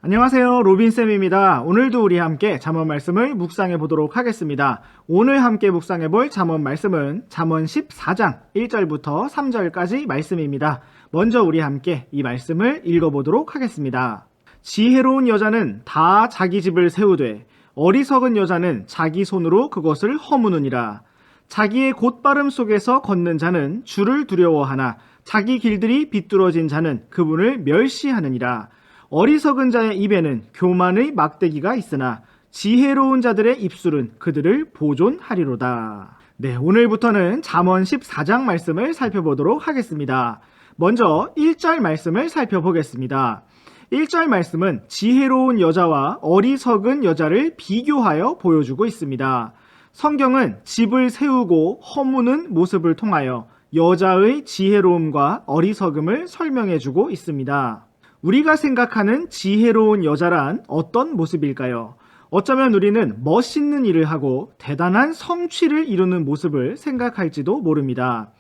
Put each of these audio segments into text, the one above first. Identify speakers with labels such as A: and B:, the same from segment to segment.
A: 안녕하세요, 로빈쌤입니다. 오늘도 우리 함께 잠언 말씀을 묵상해 보도록 하겠습니다. 오늘 함께 묵상해 볼 잠언 말씀은 잠언 14장 1절부터 3절까지 말씀입니다. 먼저 우리 함께 이 말씀을 읽어보도록 하겠습니다. 지혜로운 여자는 다 자기 집을 세우되 어리석은 여자는 자기 손으로 그것을 허무느니라. 자기의 곧바름 속에서 걷는 자는 주를 두려워하나 자기 길들이 비뚤어진 자는 그분을 멸시하느니라. 어리석은 자의 입에는 교만의 막대기가 있으나 지혜로운 자들의 입술은 그들을 보존하리로다. 네, 오늘부터는 잠언 14장 말씀을 살펴보도록 하겠습니다. 먼저 1절 말씀을 살펴보겠습니다. 1절 말씀은 지혜로운 여자와 어리석은 여자를 비교하여 보여주고 있습니다. 성경은 집을 세우고 허무는 모습을 통하여 여자의 지혜로움과 어리석음을 설명해주고 있습니다. 우리가 생각하는 지혜로운 여자란 어떤 모습일까요? 어쩌면 우리는 멋있는 일을 하고 대단한 성취를 이루는 모습을 생각할지도 모릅니다.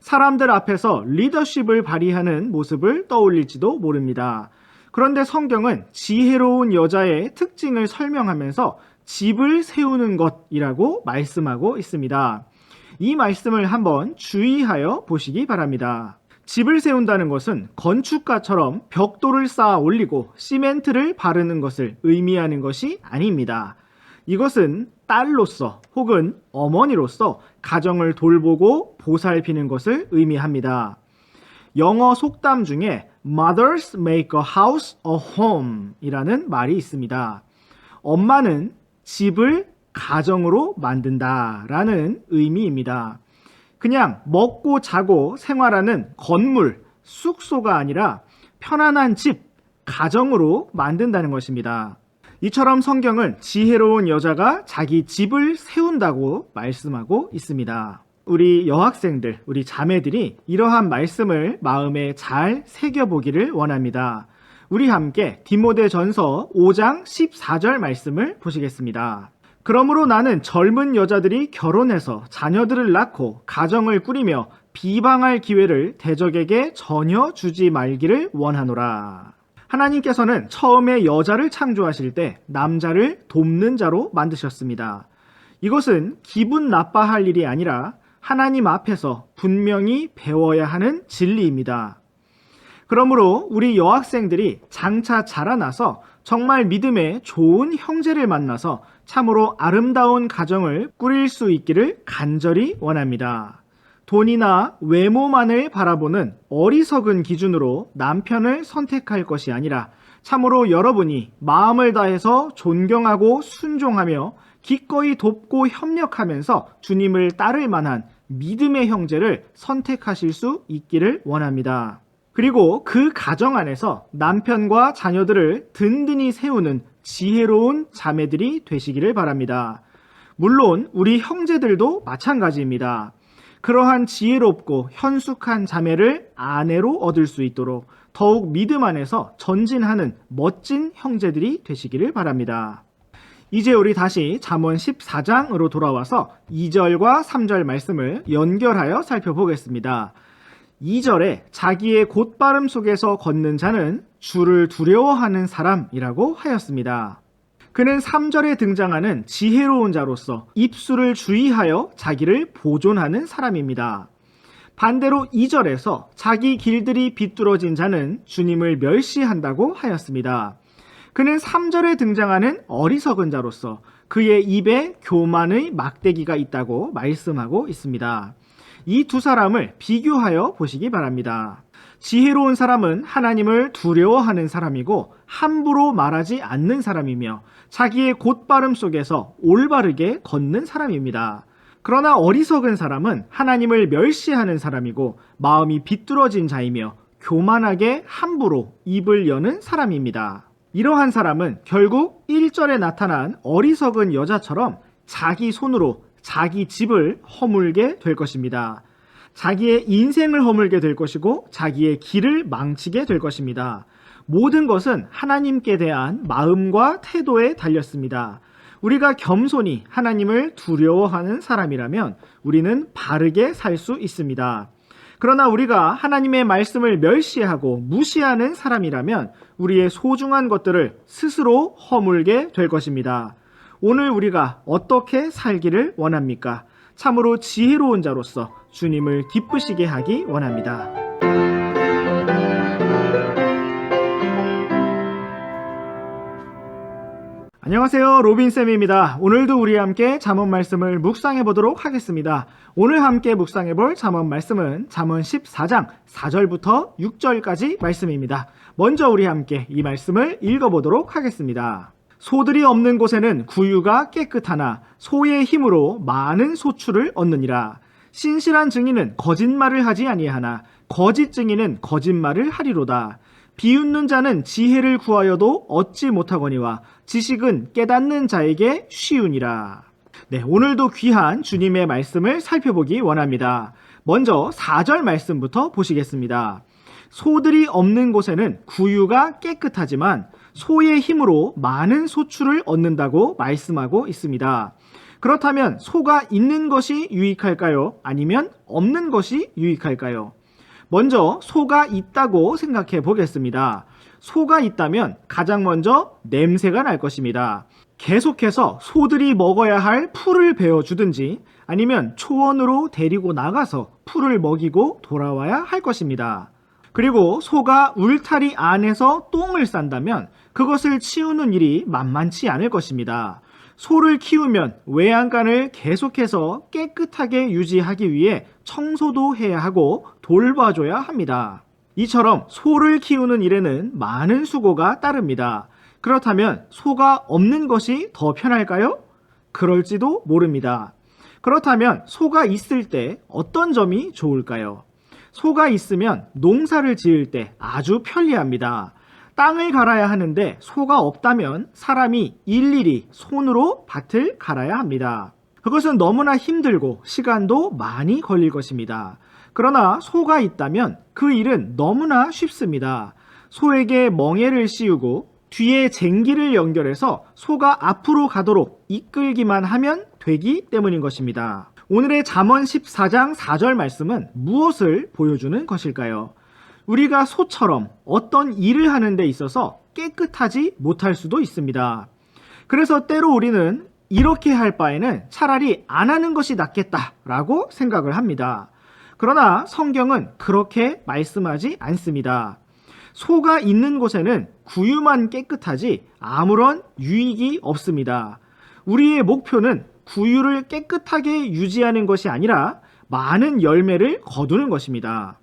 A: 사람들 앞에서 리더십을 발휘하는 모습을 떠올릴지도 모릅니다. 그런데 성경은 지혜로운 여자의 특징을 설명하면서 집을 세우는 것이라고 말씀하고 있습니다. 이 말씀을 한번 주의하여 보시기 바랍니다. 집을 세운다는 것은 건축가처럼 벽돌을 쌓아 올리고 시멘트를 바르는 것을 의미하는 것이 아닙니다. 이것은 딸로서 혹은 어머니로서 가정을 돌보고 보살피는 것을 의미합니다. 영어 속담 중에 Mothers make a house a home 이라는 말이 있습니다. 엄마는 집을 가정으로 만든다라는 의미입니다. 그냥 먹고 자고 생활하는 건물, 숙소가 아니라 편안한 집, 가정으로 만든다는 것입니다. 이처럼 성경은 지혜로운 여자가 자기 집을 세운다고 말씀하고 있습니다. 우리 여학생들, 우리 자매들이 이러한 말씀을 마음에 잘 새겨보기를 원합니다. 우리 함께 디모데전서 5장 14절 말씀을 보시겠습니다. 그러므로 나는 젊은 여자들이 결혼해서 자녀들을 낳고 가정을 꾸리며 비방할 기회를 대적에게 전혀 주지 말기를 원하노라. 하나님께서는 처음에 여자를 창조하실 때 남자를 돕는 자로 만드셨습니다. 이것은 기분 나빠할 일이 아니라 하나님 앞에서 분명히 배워야 하는 진리입니다. 그러므로 우리 여학생들이 장차 자라나서 정말 믿음의 좋은 형제를 만나서 참으로 아름다운 가정을 꾸릴 수 있기를 간절히 원합니다. 돈이나 외모만을 바라보는 어리석은 기준으로 남편을 선택할 것이 아니라 참으로 여러분이 마음을 다해서 존경하고 순종하며 기꺼이 돕고 협력하면서 주님을 따를 만한 믿음의 형제를 선택하실 수 있기를 원합니다. 그리고 그 가정 안에서 남편과 자녀들을 든든히 세우는 지혜로운 자매들이 되시기를 바랍니다. 물론 우리 형제들도 마찬가지입니다. 그러한 지혜롭고 현숙한 자매를 아내로 얻을 수 있도록 더욱 믿음 안에서 전진하는 멋진 형제들이 되시기를 바랍니다. 이제 우리 다시 잠언 14장으로 돌아와서 2절과 3절 말씀을 연결하여 살펴보겠습니다. 2절에 자기의 곧바름 속에서 걷는 자는 주를 두려워하는 사람이라고 하였습니다. 그는 3절에 등장하는 지혜로운 자로서 입술을 주의하여 자기를 보존하는 사람입니다. 반대로 2절에서 자기 길들이 비뚤어진 자는 주님을 멸시한다고 하였습니다. 그는 3절에 등장하는 어리석은 자로서 그의 입에 교만의 막대기가 있다고 말씀하고 있습니다. 이 두 사람을 비교하여 보시기 바랍니다. 지혜로운 사람은 하나님을 두려워하는 사람이고 함부로 말하지 않는 사람이며 자기의 곧바름 속에서 올바르게 걷는 사람입니다. 그러나 어리석은 사람은 하나님을 멸시하는 사람이고 마음이 비뚤어진 자이며 교만하게 함부로 입을 여는 사람입니다. 이러한 사람은 결국 1절에 나타난 어리석은 여자처럼 자기 손으로 자기 집을 허물게 될 것입니다. 자기의 인생을 허물게 될 것이고 자기의 길을 망치게 될 것입니다. 모든 것은 하나님께 대한 마음과 태도에 달렸습니다. 우리가 겸손히 하나님을 두려워하는 사람이라면 우리는 바르게 살 수 있습니다. 그러나 우리가 하나님의 말씀을 멸시하고 무시하는 사람이라면 우리의 소중한 것들을 스스로 허물게 될 것입니다. 오늘 우리가 어떻게 살기를 원합니까? 참으로 지혜로운 자로서 주님을 기쁘시게 하기 원합니다. 안녕하세요, 로빈쌤입니다. 오늘도 우리 함께 잠언 말씀을 묵상해 보도록 하겠습니다. 오늘 함께 묵상해 볼 잠언 말씀은 잠언 14장 4절부터 6절까지 말씀입니다. 먼저 우리 함께 이 말씀을 읽어보도록 하겠습니다. 소들이 없는 곳에는 구유가 깨끗하나 소의 힘으로 많은 소출을 얻느니라. 신실한 증인은 거짓말을 하지 아니하나 거짓 증인은 거짓말을 하리로다. 비웃는 자는 지혜를 구하여도 얻지 못하거니와 지식은 깨닫는 자에게 쉬우니라. 네, 오늘도 귀한 주님의 말씀을 살펴보기 원합니다. 먼저 4절 말씀부터 보시겠습니다. 소들이 없는 곳에는 구유가 깨끗하지만 소의 힘으로 많은 소출을 얻는다고 말씀하고 있습니다. 그렇다면 소가 있는 것이 유익할까요? 아니면 없는 것이 유익할까요? 먼저 소가 있다고 생각해 보겠습니다. 소가 있다면 가장 먼저 냄새가 날 것입니다. 계속해서 소들이 먹어야 할 풀을 베어주든지 아니면 초원으로 데리고 나가서 풀을 먹이고 돌아와야 할 것입니다. 그리고 소가 울타리 안에서 똥을 싼다면 그것을 치우는 일이 만만치 않을 것입니다. 소를 키우면 외양간을 계속해서 깨끗하게 유지하기 위해 청소도 해야 하고 돌봐줘야 합니다. 이처럼 소를 키우는 일에는 많은 수고가 따릅니다. 그렇다면 소가 없는 것이 더 편할까요? 그럴지도 모릅니다. 그렇다면 소가 있을 때 어떤 점이 좋을까요? 소가 있으면 농사를 지을 때 아주 편리합니다. 땅을 갈아야 하는데 소가 없다면 사람이 일일이 손으로 밭을 갈아야 합니다. 그것은 너무나 힘들고 시간도 많이 걸릴 것입니다. 그러나 소가 있다면 그 일은 너무나 쉽습니다. 소에게 멍에를 씌우고 뒤에 쟁기를 연결해서 소가 앞으로 가도록 이끌기만 하면 되기 때문인 것입니다. 오늘의 잠언 14장 4절 말씀은 무엇을 보여주는 것일까요? 우리가 소처럼 어떤 일을 하는 데 있어서 깨끗하지 못할 수도 있습니다. 그래서 때로 우리는 이렇게 할 바에는 차라리 안 하는 것이 낫겠다라고 생각을 합니다. 그러나 성경은 그렇게 말씀하지 않습니다. 소가 있는 곳에는 구유만 깨끗하지 아무런 유익이 없습니다. 우리의 목표는 구유를 깨끗하게 유지하는 것이 아니라 많은 열매를 거두는 것입니다.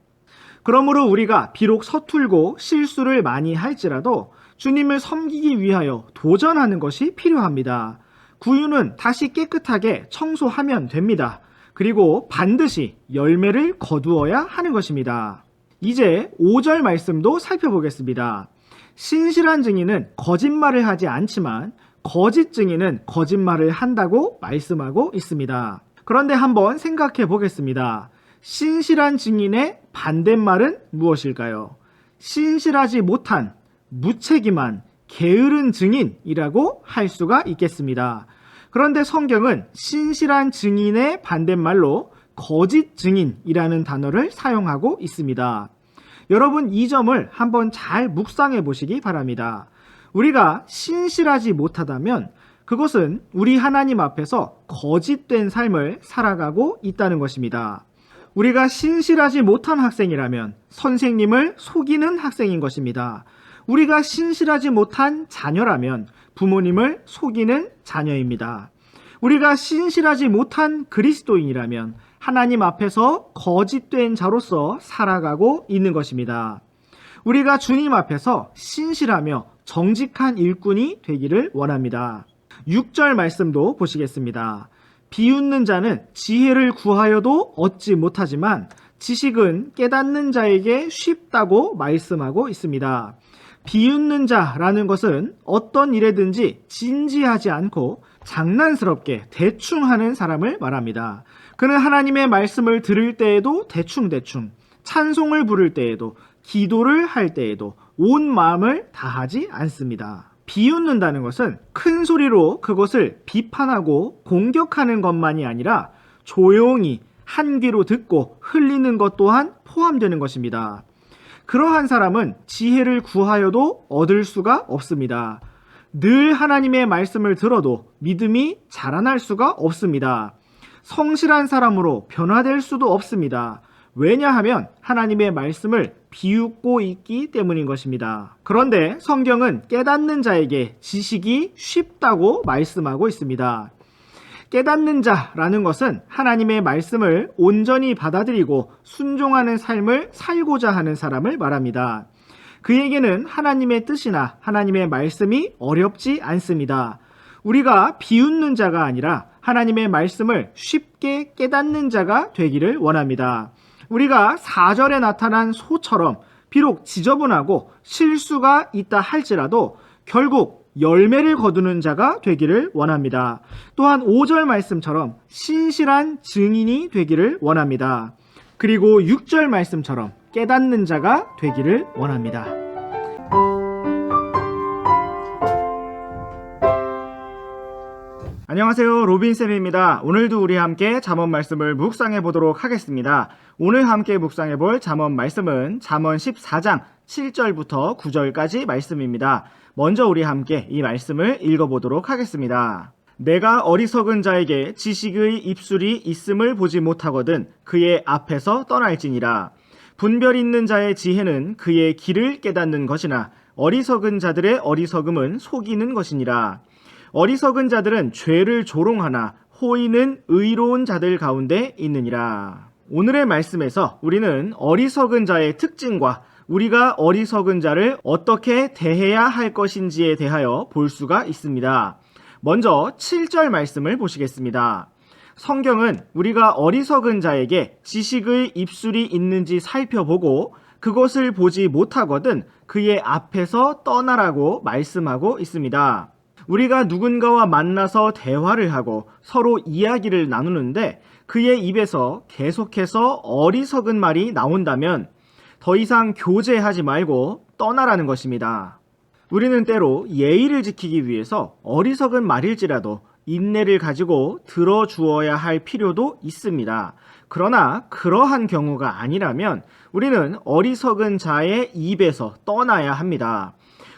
A: 그러므로 우리가 비록 서툴고 실수를 많이 할지라도 주님을 섬기기 위하여 도전하는 것이 필요합니다. 구유는 다시 깨끗하게 청소하면 됩니다. 그리고 반드시 열매를 거두어야 하는 것입니다. 이제 5절 말씀도 살펴보겠습니다. 신실한 증인은 거짓말을 하지 않지만 거짓 증인은 거짓말을 한다고 말씀하고 있습니다. 그런데 한번 생각해 보겠습니다. 신실한 증인의 반대말은 무엇일까요? 신실하지 못한, 무책임한, 게으른 증인이라고 할 수가 있겠습니다. 그런데 성경은 신실한 증인의 반대말로 거짓 증인이라는 단어를 사용하고 있습니다. 여러분, 이 점을 한번 잘 묵상해 보시기 바랍니다. 우리가 신실하지 못하다면 그것은 우리 하나님 앞에서 거짓된 삶을 살아가고 있다는 것입니다. 우리가 신실하지 못한 학생이라면 선생님을 속이는 학생인 것입니다. 우리가 신실하지 못한 자녀라면 부모님을 속이는 자녀입니다. 우리가 신실하지 못한 그리스도인이라면 하나님 앞에서 거짓된 자로서 살아가고 있는 것입니다. 우리가 주님 앞에서 신실하며 정직한 일꾼이 되기를 원합니다. 6절 말씀도 보시겠습니다. 비웃는 자는 지혜를 구하여도 얻지 못하지만 지식은 깨닫는 자에게 쉽다고 말씀하고 있습니다. 비웃는 자라는 것은 어떤 일에든지 진지하지 않고 장난스럽게 대충 하는 사람을 말합니다. 그는 하나님의 말씀을 들을 때에도 대충대충, 찬송을 부를 때에도, 기도를 할 때에도 온 마음을 다하지 않습니다. 비웃는다는 것은 큰 소리로 그것을 비판하고 공격하는 것만이 아니라 조용히 한 귀로 듣고 흘리는 것 또한 포함되는 것입니다. 그러한 사람은 지혜를 구하여도 얻을 수가 없습니다. 늘 하나님의 말씀을 들어도 믿음이 자라날 수가 없습니다. 성실한 사람으로 변화될 수도 없습니다. 왜냐하면 하나님의 말씀을 비웃고 있기 때문인 것입니다. 그런데 성경은 깨닫는 자에게 지식이 쉽다고 말씀하고 있습니다. 깨닫는 자라는 것은 하나님의 말씀을 온전히 받아들이고 순종하는 삶을 살고자 하는 사람을 말합니다. 그에게는 하나님의 뜻이나 하나님의 말씀이 어렵지 않습니다. 우리가 비웃는 자가 아니라 하나님의 말씀을 쉽게 깨닫는 자가 되기를 원합니다. 우리가 4절에 나타난 소처럼 비록 지저분하고 실수가 있다 할지라도 결국 열매를 거두는 자가 되기를 원합니다. 또한 5절 말씀처럼 신실한 증인이 되기를 원합니다. 그리고 6절 말씀처럼 깨닫는 자가 되기를 원합니다. 안녕하세요, 로빈쌤입니다. 오늘도 우리 함께 잠언 말씀을 묵상해 보도록 하겠습니다. 오늘 함께 묵상해 볼 잠언 말씀은 잠언 14장 7절부터 9절까지 말씀입니다. 먼저 우리 함께 이 말씀을 읽어보도록 하겠습니다. 내가 어리석은 자에게 지식의 입술이 있음을 보지 못하거든 그의 앞에서 떠날지니라. 분별 있는 자의 지혜는 그의 길을 깨닫는 것이나 어리석은 자들의 어리석음은 속이는 것이니라. 어리석은 자들은 죄를 조롱하나 호의는 의로운 자들 가운데 있느니라. 오늘의 말씀에서 우리는 어리석은 자의 특징과 우리가 어리석은 자를 어떻게 대해야 할 것인지에 대하여 볼 수가 있습니다. 먼저 7절 말씀을 보시겠습니다. 성경은 우리가 어리석은 자에게 지식의 입술이 있는지 살펴보고 그것을 보지 못하거든 그의 앞에서 떠나라고 말씀하고 있습니다. 우리가 누군가와 만나서 대화를 하고 서로 이야기를 나누는데 그의 입에서 계속해서 어리석은 말이 나온다면 더 이상 교제하지 말고 떠나라는 것입니다. 우리는 때로 예의를 지키기 위해서 어리석은 말일지라도 인내를 가지고 들어주어야 할 필요도 있습니다. 그러나 그러한 경우가 아니라면 우리는 어리석은 자의 입에서 떠나야 합니다.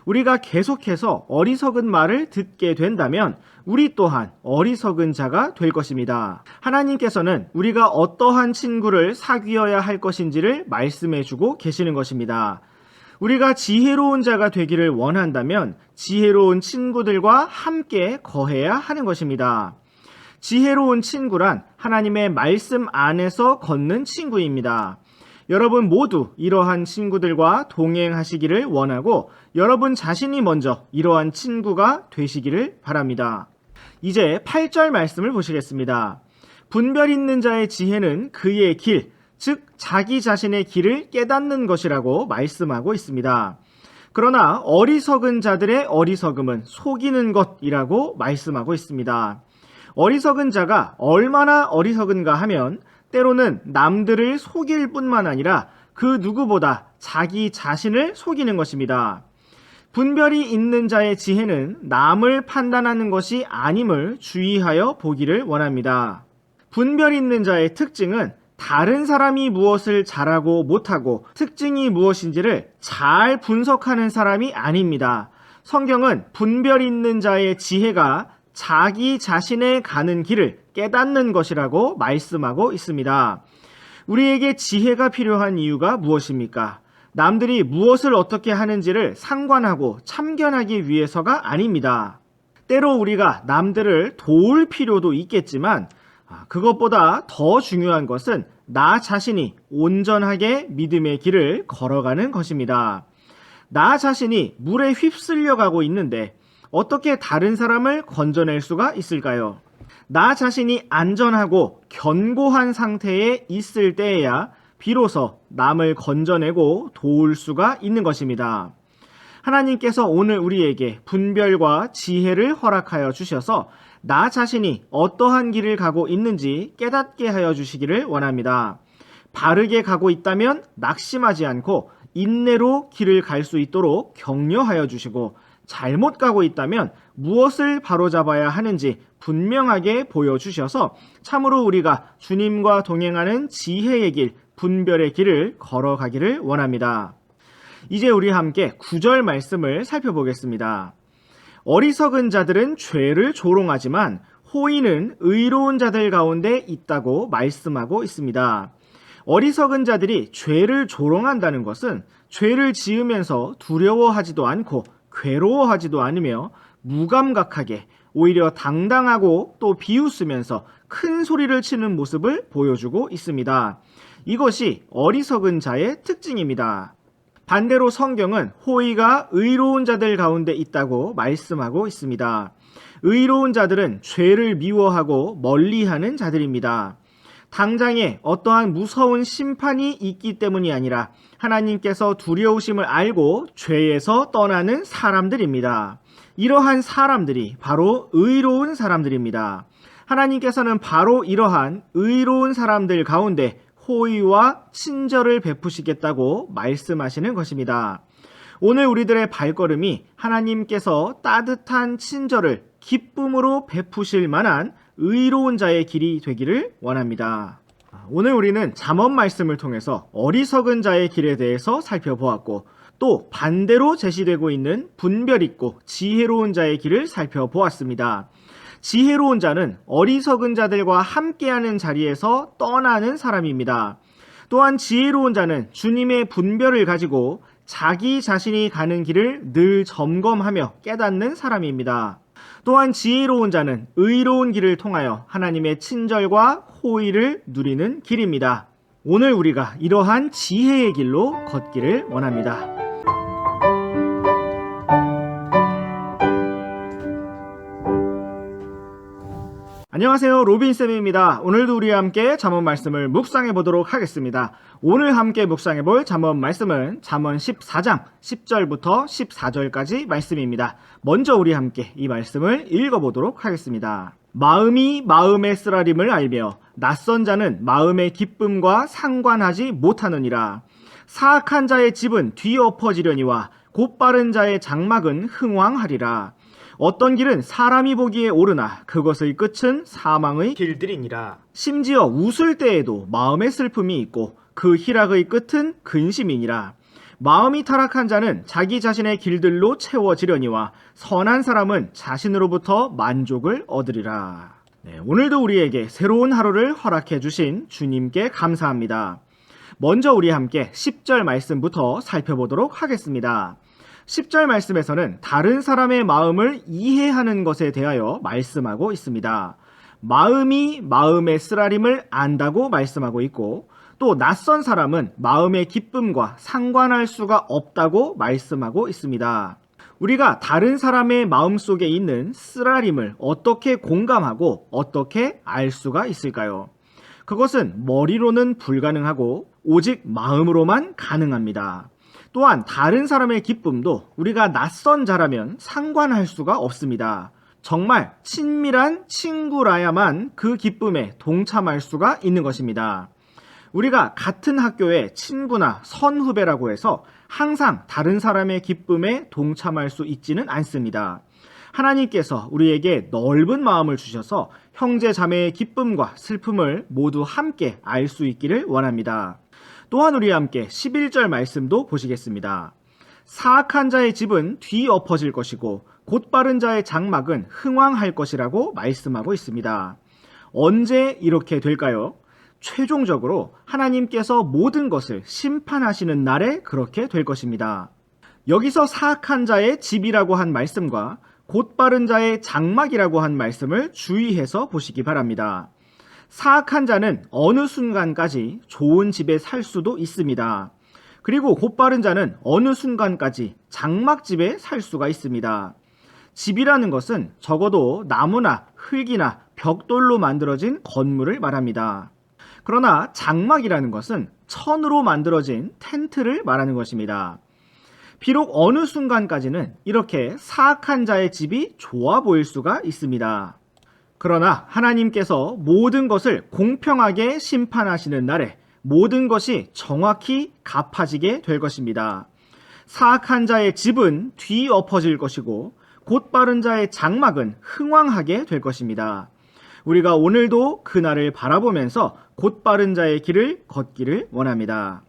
A: 우리가 계속해서 어리석은 말을 듣게 된다면 우리 또한 어리석은 자가 될 것입니다. 하나님께서는 우리가 어떠한 친구를 사귀어야 할 것인지를 말씀해 주고 계시는 것입니다. 우리가 지혜로운 자가 되기를 원한다면 지혜로운 친구들과 함께 거해야 하는 것입니다. 지혜로운 친구란 하나님의 말씀 안에서 걷는 친구입니다. 여러분 모두 이러한 친구들과 동행하시기를 원하고 여러분 자신이 먼저 이러한 친구가 되시기를 바랍니다. 이제 8절 말씀을 보시겠습니다. 분별 있는 자의 지혜는 그의 길, 즉 자기 자신의 길을 깨닫는 것이라고 말씀하고 있습니다. 그러나 어리석은 자들의 어리석음은 속이는 것이라고 말씀하고 있습니다. 어리석은 자가 얼마나 어리석은가 하면 때로는 남들을 속일 뿐만 아니라 그 누구보다 자기 자신을 속이는 것입니다. 분별이 있는 자의 지혜는 남을 판단하는 것이 아님을 주의하여 보기를 원합니다. 분별 있는 자의 특징은 다른 사람이 무엇을 잘하고 못하고 특징이 무엇인지를 잘 분석하는 사람이 아닙니다. 성경은 분별 있는 자의 지혜가 자기 자신의 가는 길을 깨닫는 것이라고 말씀하고 있습니다. 우리에게 지혜가 필요한 이유가 무엇입니까? 남들이 무엇을 어떻게 하는지를 상관하고 참견하기 위해서가 아닙니다. 때로 우리가 남들을 도울 필요도 있겠지만 그것보다 더 중요한 것은 나 자신이 온전하게 믿음의 길을 걸어가는 것입니다. 나 자신이 물에 휩쓸려 가고 있는데 어떻게 다른 사람을 건져낼 수가 있을까요? 나 자신이 안전하고 견고한 상태에 있을 때에야 비로소 남을 건져내고 도울 수가 있는 것입니다. 하나님께서 오늘 우리에게 분별과 지혜를 허락하여 주셔서 나 자신이 어떠한 길을 가고 있는지 깨닫게 하여 주시기를 원합니다. 바르게 가고 있다면 낙심하지 않고 인내로 길을 갈 수 있도록 격려하여 주시고 잘못 가고 있다면 무엇을 바로잡아야 하는지 분명하게 보여주셔서 참으로 우리가 주님과 동행하는 지혜의 길, 분별의 길을 걸어가기를 원합니다. 이제 우리 함께 9절 말씀을 살펴보겠습니다. 어리석은 자들은 죄를 조롱하지만 호의는 의로운 자들 가운데 있다고 말씀하고 있습니다. 어리석은 자들이 죄를 조롱한다는 것은 죄를 지으면서 두려워하지도 않고 괴로워하지도 않으며 무감각하게 오히려 당당하고 또 비웃으면서 큰 소리를 치는 모습을 보여주고 있습니다. 이것이 어리석은 자의 특징입니다. 반대로 성경은 호의가 의로운 자들 가운데 있다고 말씀하고 있습니다. 의로운 자들은 죄를 미워하고 멀리하는 자들입니다. 당장에 어떠한 무서운 심판이 있기 때문이 아니라 하나님께서 두려우심을 알고 죄에서 떠나는 사람들입니다. 이러한 사람들이 바로 의로운 사람들입니다. 하나님께서는 바로 이러한 의로운 사람들 가운데 호의와 친절을 베푸시겠다고 말씀하시는 것입니다. 오늘 우리들의 발걸음이 하나님께서 따뜻한 친절을 기쁨으로 베푸실 만한 의로운 자의 길이 되기를 원합니다. 오늘 우리는 잠언 말씀을 통해서 어리석은 자의 길에 대해서 살펴보았고 또 반대로 제시되고 있는 분별 있고 지혜로운 자의 길을 살펴보았습니다. 지혜로운 자는 어리석은 자들과 함께하는 자리에서 떠나는 사람입니다. 또한 지혜로운 자는 주님의 분별을 가지고 자기 자신이 가는 길을 늘 점검하며 깨닫는 사람입니다. 또한 지혜로운 자는 의로운 길을 통하여 하나님의 친절과 호의를 누리는 길입니다. 오늘 우리가 이러한 지혜의 길로 걷기를 원합니다. 안녕하세요, 로빈쌤입니다. 오늘도 우리와 함께 잠언 말씀을 묵상해 보도록 하겠습니다. 오늘 함께 묵상해 볼 잠언 말씀은 잠언 14장 10절부터 14절까지 말씀입니다. 먼저 우리 함께 이 말씀을 읽어보도록 하겠습니다. 마음이 마음의 쓰라림을 알며 낯선 자는 마음의 기쁨과 상관하지 못하느니라. 사악한 자의 집은 뒤엎어지려니와 곧바른 자의 장막은 흥왕하리라. 어떤 길은 사람이 보기에 오르나 그것의 끝은 사망의 길들이니라. 심지어 웃을 때에도 마음의 슬픔이 있고 그 희락의 끝은 근심이니라. 마음이 타락한 자는 자기 자신의 길들로 채워지려니와 선한 사람은 자신으로부터 만족을 얻으리라. 오늘도 우리에게 새로운 하루를 허락해 주신 주님께 감사합니다. 먼저 우리 함께 10절 말씀부터 살펴보도록 하겠습니다. 10절 말씀에서는 다른 사람의 마음을 이해하는 것에 대하여 말씀하고 있습니다. 마음이 마음의 쓰라림을 안다고 말씀하고 있고 또 낯선 사람은 마음의 기쁨과 상관할 수가 없다고 말씀하고 있습니다. 우리가 다른 사람의 마음속에 있는 쓰라림을 어떻게 공감하고 어떻게 알 수가 있을까요? 그것은 머리로는 불가능하고 오직 마음으로만 가능합니다. 또한 다른 사람의 기쁨도 우리가 낯선 자라면 상관할 수가 없습니다. 정말 친밀한 친구라야만 그 기쁨에 동참할 수가 있는 것입니다. 우리가 같은 학교의 친구나 선후배라고 해서 항상 다른 사람의 기쁨에 동참할 수 있지는 않습니다. 하나님께서 우리에게 넓은 마음을 주셔서 형제 자매의 기쁨과 슬픔을 모두 함께 알 수 있기를 원합니다. 또한 우리와 함께 11절 말씀도 보시겠습니다. 사악한 자의 집은 뒤엎어질 것이고 곧바른 자의 장막은 흥왕할 것이라고 말씀하고 있습니다. 언제 이렇게 될까요? 최종적으로 하나님께서 모든 것을 심판하시는 날에 그렇게 될 것입니다. 여기서 사악한 자의 집이라고 한 말씀과 곧바른 자의 장막이라고 한 말씀을 주의해서 보시기 바랍니다. 사악한 자는 어느 순간까지 좋은 집에 살 수도 있습니다. 그리고 곧바른 자는 어느 순간까지 장막집에 살 수가 있습니다. 집이라는 것은 적어도 나무나 흙이나 벽돌로 만들어진 건물을 말합니다. 그러나 장막이라는 것은 천으로 만들어진 텐트를 말하는 것입니다. 비록 어느 순간까지는 이렇게 사악한 자의 집이 좋아 보일 수가 있습니다. 그러나 하나님께서 모든 것을 공평하게 심판하시는 날에 모든 것이 정확히 갚아지게 될 것입니다. 사악한 자의 집은 뒤엎어질 것이고 곧바른 자의 장막은 흥왕하게 될 것입니다. 우리가 오늘도 그날을 바라보면서 곧 바른 자의 길을 걷기를 원합니다.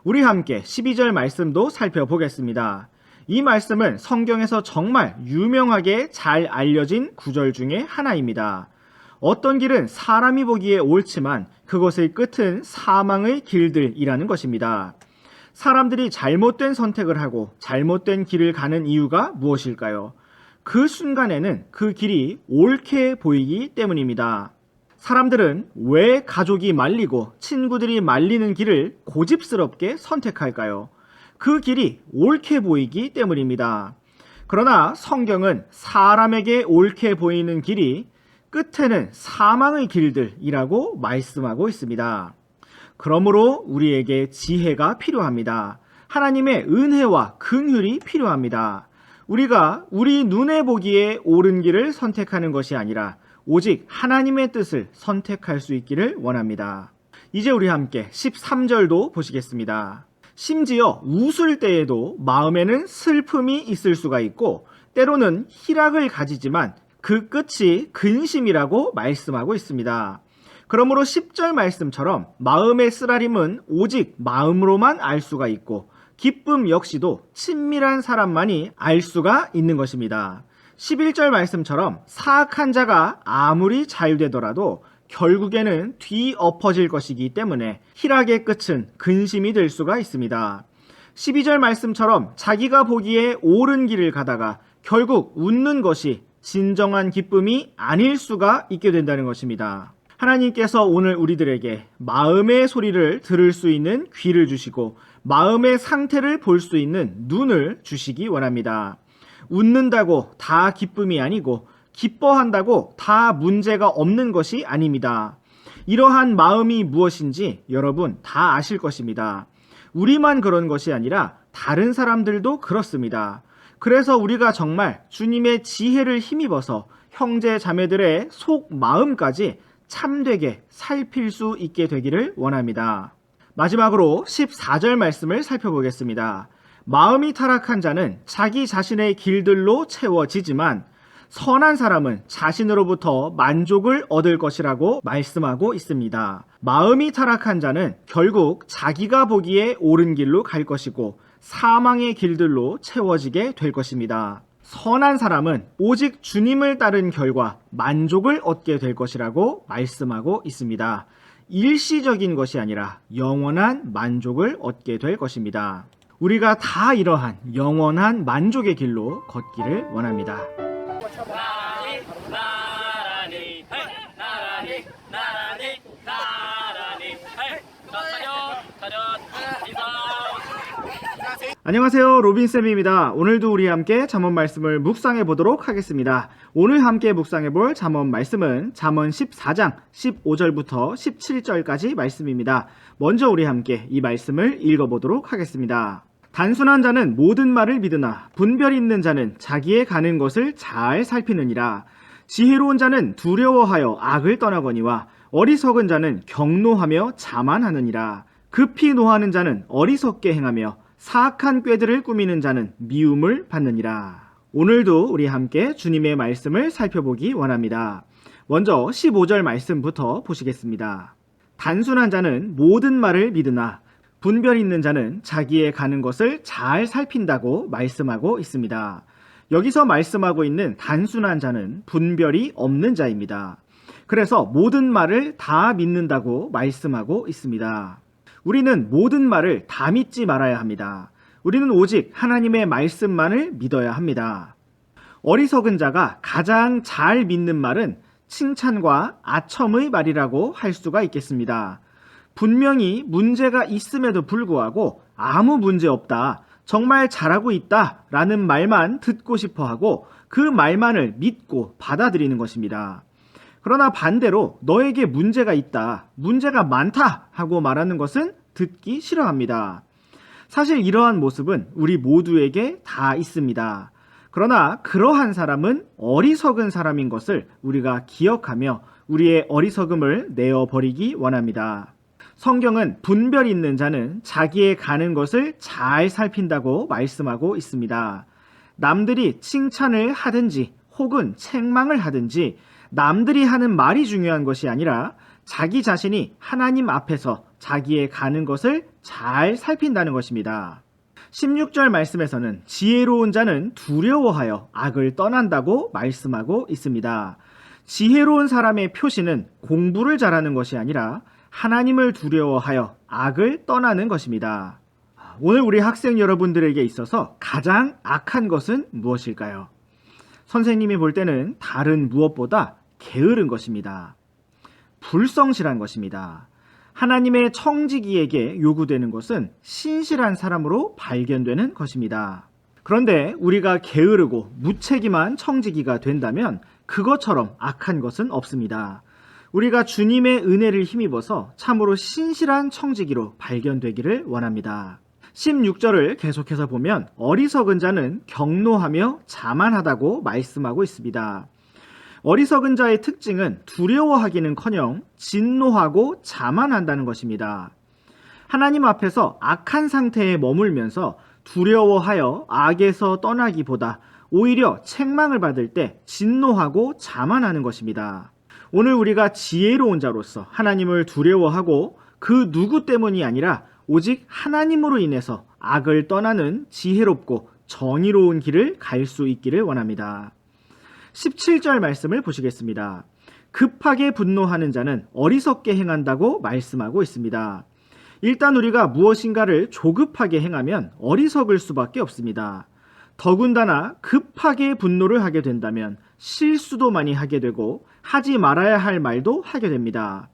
A: 우리 함께 12절 말씀도 살펴보겠습니다. 이 말씀은 성경에서 정말 유명하게 잘 알려진 구절 중에 하나입니다. 어떤 길은 사람이 보기에 옳지만 그것의 끝은 사망의 길들이라는 것입니다. 사람들이 잘못된 선택을 하고 잘못된 길을 가는 이유가 무엇일까요? 그 순간에는 그 길이 옳게 보이기 때문입니다. 사람들은 왜 가족이 말리고 친구들이 말리는 길을 고집스럽게 선택할까요? 그 길이 옳게 보이기 때문입니다. 그러나 성경은 사람에게 옳게 보이는 길이 끝에는 사망의 길들이라고 말씀하고 있습니다. 그러므로 우리에게 지혜가 필요합니다. 하나님의 은혜와 긍휼이 필요합니다. 우리가 우리 눈에 보기에 옳은 길을 선택하는 것이 아니라 오직 하나님의 뜻을 선택할 수 있기를 원합니다. 이제 우리 함께 13절도 보시겠습니다. 심지어 웃을 때에도 마음에는 슬픔이 있을 수가 있고 때로는 희락을 가지지만 그 끝이 근심이라고 말씀하고 있습니다. 그러므로 10절 말씀처럼 마음의 쓰라림은 오직 마음으로만 알 수가 있고 기쁨 역시도 친밀한 사람만이 알 수가 있는 것입니다. 11절 말씀처럼 사악한 자가 아무리 잘 되더라도 결국에는 뒤엎어질 것이기 때문에 희락의 끝은 근심이 될 수가 있습니다. 12절 말씀처럼 자기가 보기에 옳은 길을 가다가 결국 웃는 것이 진정한 기쁨이 아닐 수가 있게 된다는 것입니다. 하나님께서 오늘 우리들에게 마음의 소리를 들을 수 있는 귀를 주시고 마음의 상태를 볼 수 있는 눈을 주시기 원합니다. 웃는다고 다 기쁨이 아니고 기뻐한다고 다 문제가 없는 것이 아닙니다. 이러한 마음이 무엇인지 여러분 다 아실 것입니다. 우리만 그런 것이 아니라 다른 사람들도 그렇습니다. 그래서 우리가 정말 주님의 지혜를 힘입어서 형제 자매들의 속 마음까지 참되게 살필 수 있게 되기를 원합니다. 마지막으로 14절 말씀을 살펴보겠습니다. 마음이 타락한 자는 자기 자신의 길들로 채워지지만 선한 사람은 자신으로부터 만족을 얻을 것이라고 말씀하고 있습니다. 마음이 타락한 자는 결국 자기가 보기에 옳은 길로 갈 것이고 사망의 길들로 채워지게 될 것입니다. 선한 사람은 오직 주님을 따른 결과 만족을 얻게 될 것이라고 말씀하고 있습니다. 일시적인 것이 아니라 영원한 만족을 얻게 될 것입니다. 우리가 다 이러한 영원한 만족의 길로 걷기를 원합니다. 나란히, 나란히, 나란히, 나란히, 안녕하세요, 로빈쌤입니다. 오늘도 우리 함께 잠언 말씀을 묵상해 보도록 하겠습니다. 오늘 함께 묵상해 볼 잠언 말씀은 잠언 14장 15절부터 17절까지 말씀입니다. 먼저 우리 함께 이 말씀을 읽어보도록 하겠습니다. 단순한 자는 모든 말을 믿으나 분별 있는 자는 자기의 가는 것을 잘 살피느니라. 지혜로운 자는 두려워하여 악을 떠나거니와 어리석은 자는 경노하며 자만하느니라. 급히 노하는 자는 어리석게 행하며 사악한 꾀들을 꾸미는 자는 미움을 받느니라. 오늘도 우리 함께 주님의 말씀을 살펴보기 원합니다. 먼저 15절 말씀부터 보시겠습니다. 단순한 자는 모든 말을 믿으나 분별 있는 자는 자기의 가는 것을 잘 살핀다고 말씀하고 있습니다. 여기서 말씀하고 있는 단순한 자는 분별이 없는 자입니다. 그래서 모든 말을 다 믿는다고 말씀하고 있습니다. 우리는 모든 말을 다 믿지 말아야 합니다. 우리는 오직 하나님의 말씀만을 믿어야 합니다. 어리석은 자가 가장 잘 믿는 말은 칭찬과 아첨의 말이라고 할 수가 있겠습니다. 분명히 문제가 있음에도 불구하고 아무 문제 없다, 정말 잘하고 있다 라는 말만 듣고 싶어 하고 그 말만을 믿고 받아들이는 것입니다. 그러나 반대로 너에게 문제가 있다, 문제가 많다 하고 말하는 것은 듣기 싫어합니다. 사실 이러한 모습은 우리 모두에게 다 있습니다. 그러나 그러한 사람은 어리석은 사람인 것을 우리가 기억하며 우리의 어리석음을 내어버리기 원합니다. 성경은 분별 있는 자는 자기의 가는 것을 잘 살핀다고 말씀하고 있습니다. 남들이 칭찬을 하든지 혹은 책망을 하든지 남들이 하는 말이 중요한 것이 아니라 자기 자신이 하나님 앞에서 자기의 가는 것을 잘 살핀다는 것입니다. 16절 말씀에서는 지혜로운 자는 두려워하여 악을 떠난다고 말씀하고 있습니다. 지혜로운 사람의 표시는 공부를 잘하는 것이 아니라 하나님을 두려워하여 악을 떠나는 것입니다. 오늘 우리 학생 여러분들에게 있어서 가장 악한 것은 무엇일까요? 선생님이 볼 때는 다른 무엇보다 게으른 것입니다. 불성실한 것입니다. 하나님의 청지기에게 요구되는 것은 신실한 사람으로 발견되는 것입니다. 그런데 우리가 게으르고 무책임한 청지기가 된다면 그것처럼 악한 것은 없습니다. 우리가 주님의 은혜를 힘입어서 참으로 신실한 청지기로 발견되기를 원합니다. 16절을 계속해서 보면 어리석은 자는 경노하며 자만하다고 말씀하고 있습니다. 어리석은 자의 특징은 두려워하기는커녕 진노하고 자만한다는 것입니다. 하나님 앞에서 악한 상태에 머물면서 두려워하여 악에서 떠나기보다 오히려 책망을 받을 때 진노하고 자만하는 것입니다. 오늘 우리가 지혜로운 자로서 하나님을 두려워하고 그 누구 때문이 아니라 오직 하나님으로 인해서 악을 떠나는 지혜롭고 정의로운 길을 갈 수 있기를 원합니다. 17절 말씀을 보시겠습니다. 급하게 분노하는 자는 어리석게 행한다고 말씀하고 있습니다. 일단 우리가 무엇인가를 조급하게 행하면 어리석을 수밖에 없습니다. 더군다나 급하게 분노를 하게 된다면 실수도 많이 하게 되고 하지 말아야 할 말도 하게 됩니다.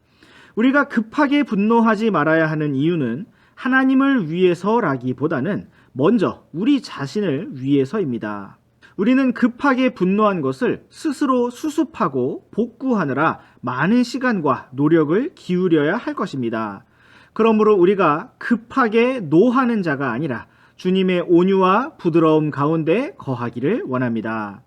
A: 우리가 급하게 분노하지 말아야 하는 이유는 하나님을 위해서라기보다는 먼저 우리 자신을 위해서입니다. 우리는 급하게 분노한 것을 스스로 수습하고 복구하느라 많은 시간과 노력을 기울여야 할 것입니다. 그러므로 우리가 급하게 노하는 자가 아니라 주님의 온유와 부드러움 가운데 거하기를 원합니다.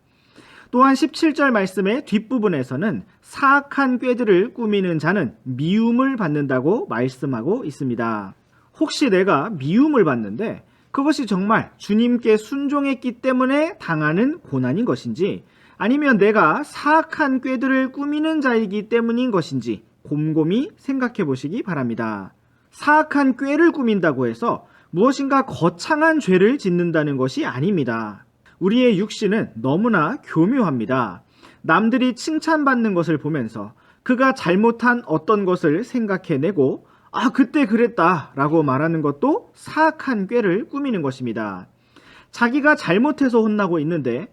A: 또한 17절 말씀의 뒷부분에서는 사악한 꾀들을 꾸미는 자는 미움을 받는다고 말씀하고 있습니다. 혹시 내가 미움을 받는데 그것이 정말 주님께 순종했기 때문에 당하는 고난인 것인지 아니면 내가 사악한 꾀들을 꾸미는 자이기 때문인 것인지 곰곰이 생각해 보시기 바랍니다. 사악한 꾀를 꾸민다고 해서 무엇인가 거창한 죄를 짓는다는 것이 아닙니다. 우리의 육신은 너무나 교묘합니다. 남들이 칭찬받는 것을 보면서 그가 잘못한 어떤 것을 생각해내고 그때 그랬다 라고 말하는 것도 사악한 꾀를 꾸미는 것입니다. 자기가 잘못해서 혼나고 있는데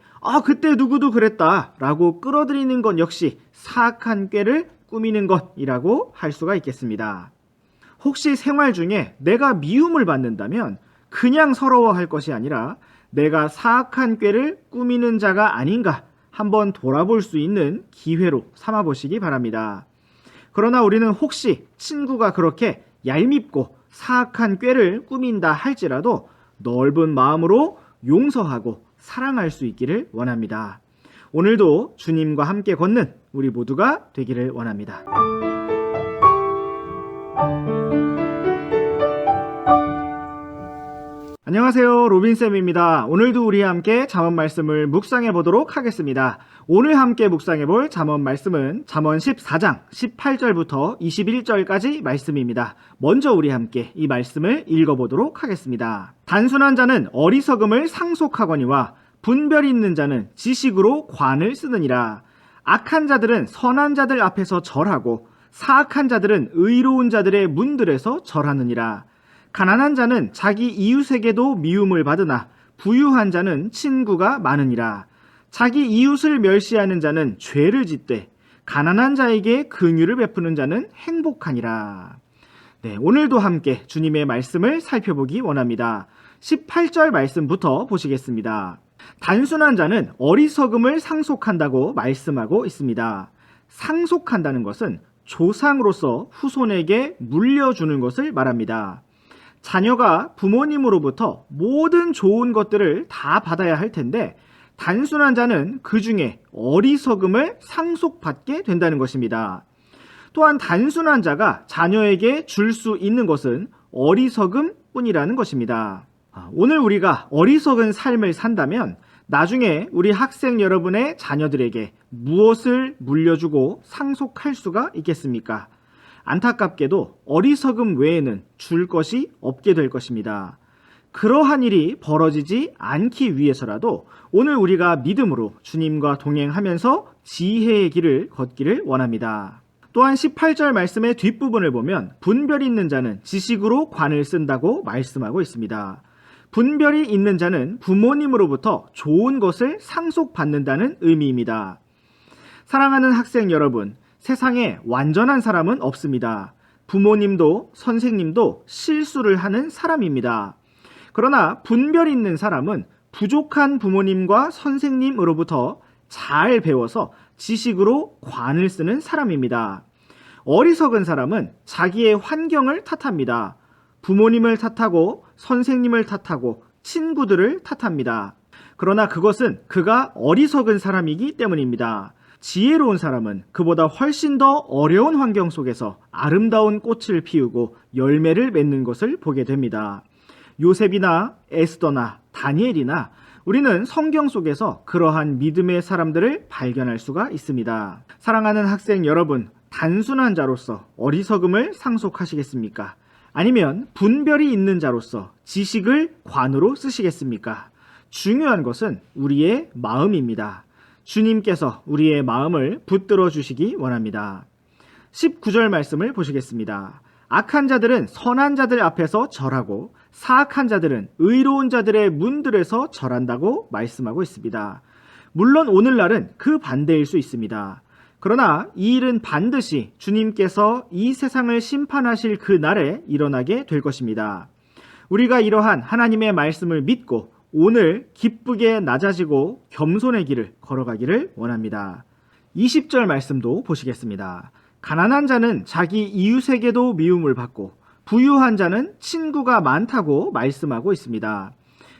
A: 그때 누구도 그랬다 라고 끌어들이는 것 역시 사악한 꾀를 꾸미는 것이라고 할 수가 있겠습니다. 혹시 생활 중에 내가 미움을 받는다면 그냥 서러워할 것이 아니라 내가 사악한 꾀를 꾸미는 자가 아닌가 한번 돌아볼 수 있는 기회로 삼아보시기 바랍니다. 그러나 우리는 혹시 친구가 그렇게 얄밉고 사악한 꾀를 꾸민다 할지라도 넓은 마음으로 용서하고 사랑할 수 있기를 원합니다. 오늘도 주님과 함께 걷는 우리 모두가 되기를 원합니다. 안녕하세요, 로빈쌤입니다. 오늘도 우리 함께 잠언 말씀을 묵상해 보도록 하겠습니다. 오늘 함께 묵상해 볼 잠언 말씀은 잠언 14장 18절부터 21절까지 말씀입니다. 먼저 우리 함께 이 말씀을 읽어보도록 하겠습니다. 단순한 자는 어리석음을 상속하거니와 분별 있는 자는 지식으로 관을 쓰느니라. 악한 자들은 선한 자들 앞에서 절하고 사악한 자들은 의로운 자들의 문들에서 절하느니라. 가난한 자는 자기 이웃에게도 미움을 받으나 부유한 자는 친구가 많으니라. 자기 이웃을 멸시하는 자는 죄를 짓되 가난한 자에게 긍휼을 베푸는 자는 행복하니라. 네, 오늘도 함께 주님의 말씀을 살펴보기 원합니다. 18절 말씀부터 보시겠습니다. 단순한 자는 어리석음을 상속한다고 말씀하고 있습니다. 상속한다는 것은 조상으로서 후손에게 물려주는 것을 말합니다. 자녀가 부모님으로부터 모든 좋은 것들을 다 받아야 할 텐데 단순한 자는 그 중에 어리석음을 상속받게 된다는 것입니다. 또한 단순한 자가 자녀에게 줄 수 있는 것은 어리석음뿐이라는 것입니다. 오늘 우리가 어리석은 삶을 산다면 나중에 우리 학생 여러분의 자녀들에게 무엇을 물려주고 상속할 수가 있겠습니까? 안타깝게도 어리석음 외에는 줄 것이 없게 될 것입니다. 그러한 일이 벌어지지 않기 위해서라도 오늘 우리가 믿음으로 주님과 동행하면서 지혜의 길을 걷기를 원합니다. 또한 18절 말씀의 뒷부분을 보면 분별이 있는 자는 지식으로 관을 쓴다고 말씀하고 있습니다. 분별이 있는 자는 부모님으로부터 좋은 것을 상속받는다는 의미입니다. 사랑하는 학생 여러분, 세상에 완전한 사람은 없습니다. 부모님도 선생님도 실수를 하는 사람입니다. 그러나 분별 있는 사람은 부족한 부모님과 선생님으로부터 잘 배워서 지식으로 관을 쓰는 사람입니다. 어리석은 사람은 자기의 환경을 탓합니다. 부모님을 탓하고 선생님을 탓하고 친구들을 탓합니다. 그러나 그것은 그가 어리석은 사람이기 때문입니다. 지혜로운 사람은 그보다 훨씬 더 어려운 환경 속에서 아름다운 꽃을 피우고 열매를 맺는 것을 보게 됩니다. 요셉이나 에스더나 다니엘이나 우리는 성경 속에서 그러한 믿음의 사람들을 발견할 수가 있습니다. 사랑하는 학생 여러분, 단순한 자로서 어리석음을 상속하시겠습니까? 아니면 분별이 있는 자로서 지식을 관으로 쓰시겠습니까? 중요한 것은 우리의 마음입니다. 주님께서 우리의 마음을 붙들어 주시기 원합니다. 19절 말씀을 보시겠습니다. 악한 자들은 선한 자들 앞에서 절하고 사악한 자들은 의로운 자들의 문들에서 절한다고 말씀하고 있습니다. 물론 오늘날은 그 반대일 수 있습니다. 그러나 이 일은 반드시 주님께서 이 세상을 심판하실 그 날에 일어나게 될 것입니다. 우리가 이러한 하나님의 말씀을 믿고 오늘 기쁘게 낮아지고 겸손의 길을 걸어가기를 원합니다. 20절 말씀도 보시겠습니다. 가난한 자는 자기 이웃에게도 미움을 받고 부유한 자는 친구가 많다고 말씀하고 있습니다.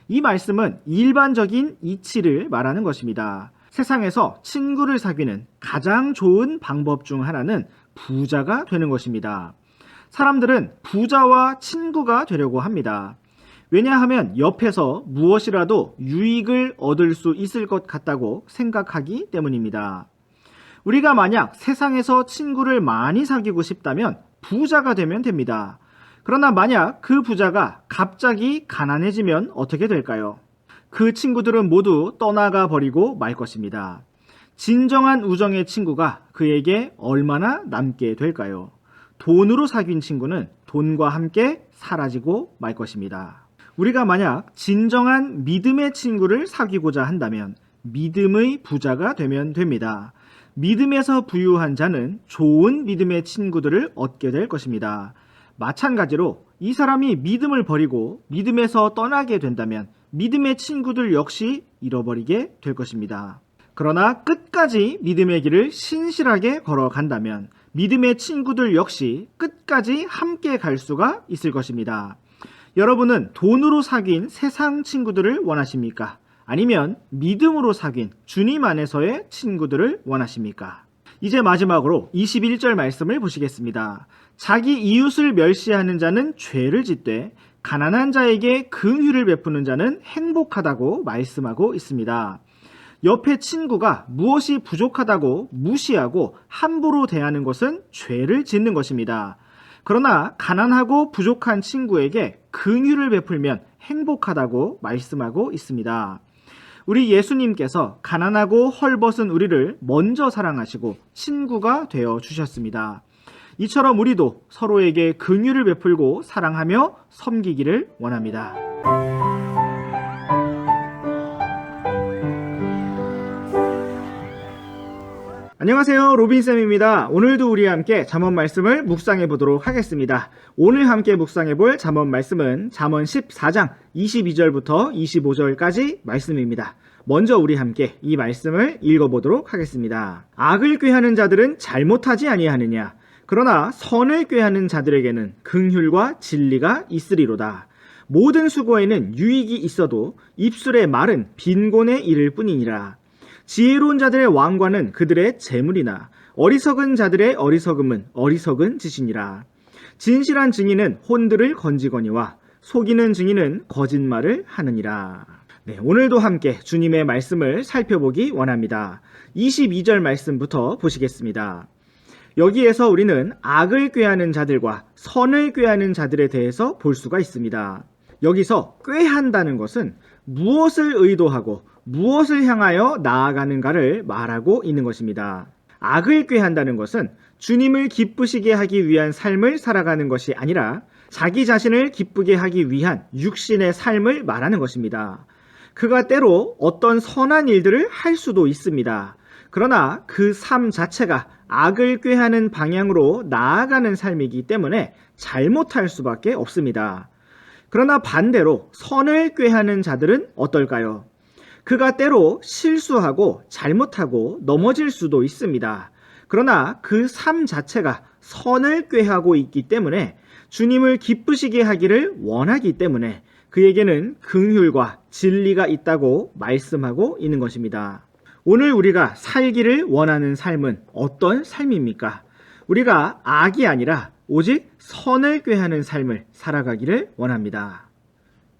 A: 이 말씀은 일반적인 이치를 말하는 것입니다. 세상에서 친구를 사귀는 가장 좋은 방법 중 하나는 부자가 되는 것입니다. 사람들은 부자와 친구가 되려고 합니다. 왜냐하면 옆에서 무엇이라도 유익을 얻을 수 있을 것 같다고 생각하기 때문입니다. 우리가 만약 세상에서 친구를 많이 사귀고 싶다면 부자가 되면 됩니다. 그러나 만약 그 부자가 갑자기 가난해지면 어떻게 될까요? 그 친구들은 모두 떠나가 버리고 말 것입니다. 진정한 우정의 친구가 그에게 얼마나 남게 될까요? 돈으로 사귄 친구는 돈과 함께 사라지고 말 것입니다. 우리가 만약 진정한 믿음의 친구를 사귀고자 한다면 믿음의 부자가 되면 됩니다. 믿음에서 부유한 자는 좋은 믿음의 친구들을 얻게 될 것입니다. 마찬가지로 이 사람이 믿음을 버리고 믿음에서 떠나게 된다면 믿음의 친구들 역시 잃어버리게 될 것입니다. 그러나 끝까지 믿음의 길을 신실하게 걸어간다면 믿음의 친구들 역시 끝까지 함께 갈 수가 있을 것입니다. 여러분은 돈으로 사귄 세상 친구들을 원하십니까? 아니면 믿음으로 사귄 주님 안에서의 친구들을 원하십니까? 이제 마지막으로 21절 말씀을 보시겠습니다. 자기 이웃을 멸시하는 자는 죄를 짓되 가난한 자에게 긍휼을 베푸는 자는 행복하다고 말씀하고 있습니다. 옆에 친구가 무엇이 부족하다고 무시하고 함부로 대하는 것은 죄를 짓는 것입니다. 그러나 가난하고 부족한 친구에게 긍휼을 베풀면 행복하다고 말씀하고 있습니다. 우리 예수님께서 가난하고 헐벗은 우리를 먼저 사랑하시고 친구가 되어 주셨습니다. 이처럼 우리도 서로에게 긍휼을 베풀고 사랑하며 섬기기를 원합니다. 안녕하세요, 로빈쌤입니다. 오늘도 우리와 함께 잠언 말씀을 묵상해 보도록 하겠습니다. 오늘 함께 묵상해 볼 잠언 말씀은 잠언 14장 22절부터 25절까지 말씀입니다. 먼저 우리 함께 이 말씀을 읽어보도록 하겠습니다. 악을 꾀하는 자들은 잘못하지 아니하느냐? 그러나 선을 꾀하는 자들에게는 긍휼과 진리가 있으리로다. 모든 수고에는 유익이 있어도 입술의 말은 빈곤에 이를 뿐이니라. 지혜로운 자들의 왕관은 그들의 재물이나 어리석은 자들의 어리석음은 어리석은 짓이니라. 진실한 증인은 혼들을 건지거니와 속이는 증인은 거짓말을 하느니라. 네, 오늘도 함께 주님의 말씀을 살펴보기 원합니다. 22절 말씀부터 보시겠습니다. 여기에서 우리는 악을 꾀하는 자들과 선을 꾀하는 자들에 대해서 볼 수가 있습니다. 여기서 꾀한다는 것은 무엇을 의도하고 무엇을 향하여 나아가는가를 말하고 있는 것입니다. 악을 꾀한다는 것은 주님을 기쁘시게 하기 위한 삶을 살아가는 것이 아니라 자기 자신을 기쁘게 하기 위한 육신의 삶을 말하는 것입니다. 그가 때로 어떤 선한 일들을 할 수도 있습니다. 그러나 그 삶 자체가 악을 꾀하는 방향으로 나아가는 삶이기 때문에 잘못할 수밖에 없습니다. 그러나 반대로 선을 꾀하는 자들은 어떨까요? 그가 때로 실수하고 잘못하고 넘어질 수도 있습니다. 그러나 그 삶 자체가 선을 꾀하고 있기 때문에 주님을 기쁘시게 하기를 원하기 때문에 그에게는 긍휼과 진리가 있다고 말씀하고 있는 것입니다. 오늘 우리가 살기를 원하는 삶은 어떤 삶입니까? 우리가 악이 아니라 오직 선을 꾀하는 삶을 살아가기를 원합니다.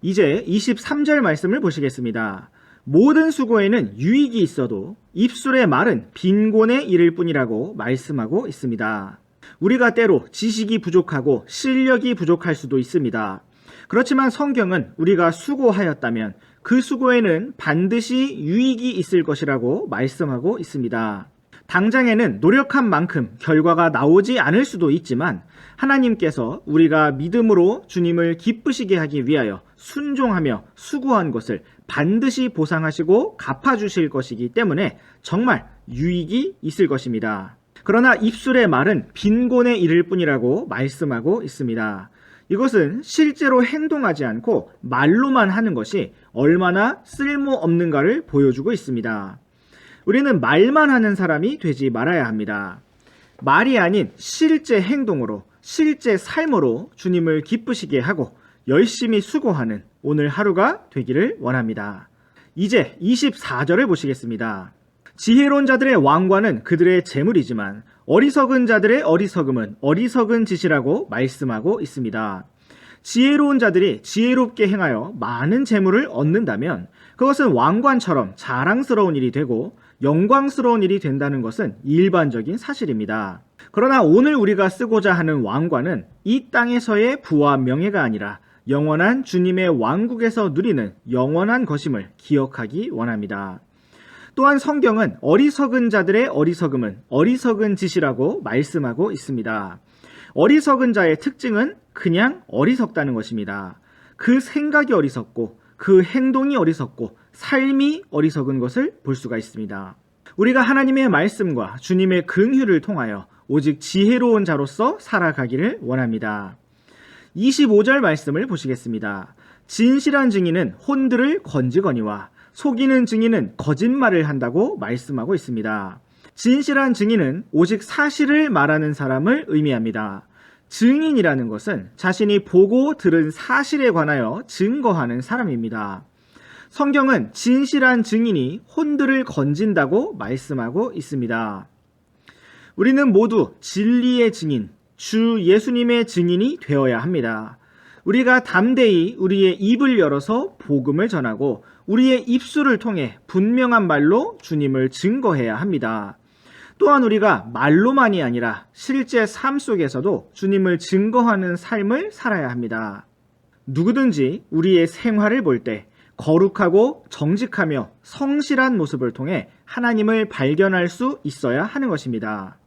A: 이제 23절 말씀을 보시겠습니다. 모든 수고에는 유익이 있어도 입술의 말은 빈곤에 이를 뿐이라고 말씀하고 있습니다. 우리가 때로 지식이 부족하고 실력이 부족할 수도 있습니다. 그렇지만 성경은 우리가 수고하였다면 그 수고에는 반드시 유익이 있을 것이라고 말씀하고 있습니다. 당장에는 노력한 만큼 결과가 나오지 않을 수도 있지만 하나님께서 우리가 믿음으로 주님을 기쁘시게 하기 위하여 순종하며 수고한 것을 반드시 보상하시고 갚아주실 것이기 때문에 정말 유익이 있을 것입니다. 그러나 입술의 말은 빈곤에 이를 뿐이라고 말씀하고 있습니다. 이것은 실제로 행동하지 않고 말로만 하는 것이 얼마나 쓸모없는가를 보여주고 있습니다. 우리는 말만 하는 사람이 되지 말아야 합니다. 말이 아닌 실제 행동으로, 실제 삶으로 주님을 기쁘시게 하고 열심히 수고하는 오늘 하루가 되기를 원합니다. 이제 24절을 보시겠습니다. 지혜로운 자들의 왕관은 그들의 재물이지만 어리석은 자들의 어리석음은 어리석은 짓이라고 말씀하고 있습니다. 지혜로운 자들이 지혜롭게 행하여 많은 재물을 얻는다면 그것은 왕관처럼 자랑스러운 일이 되고 영광스러운 일이 된다는 것은 일반적인 사실입니다. 그러나 오늘 우리가 쓰고자 하는 왕관은 이 땅에서의 부와 명예가 아니라 영원한 주님의 왕국에서 누리는 영원한 것임을 기억하기 원합니다. 또한 성경은 어리석은 자들의 어리석음은 어리석은 짓이라고 말씀하고 있습니다. 어리석은 자의 특징은 그냥 어리석다는 것입니다. 그 생각이 어리석고 그 행동이 어리석고 삶이 어리석은 것을 볼 수가 있습니다. 우리가 하나님의 말씀과 주님의 긍휼을 통하여 오직 지혜로운 자로서 살아가기를 원합니다. 25절 말씀을 보시겠습니다. 진실한 증인은 혼들을 건지거니와 속이는 증인은 거짓말을 한다고 말씀하고 있습니다. 진실한 증인은 오직 사실을 말하는 사람을 의미합니다. 증인이라는 것은 자신이 보고 들은 사실에 관하여 증거하는 사람입니다. 성경은 진실한 증인이 혼들을 건진다고 말씀하고 있습니다. 우리는 모두 진리의 증인, 주 예수님의 증인이 되어야 합니다. 우리가 담대히 우리의 입을 열어서 복음을 전하고 우리의 입술을 통해 분명한 말로 주님을 증거해야 합니다. 또한 우리가 말로만이 아니라 실제 삶 속에서도 주님을 증거하는 삶을 살아야 합니다. 누구든지 우리의 생활을 볼 때 거룩하고 정직하며 성실한 모습을 통해 하나님을 발견할 수 있어야 하는 것입니다.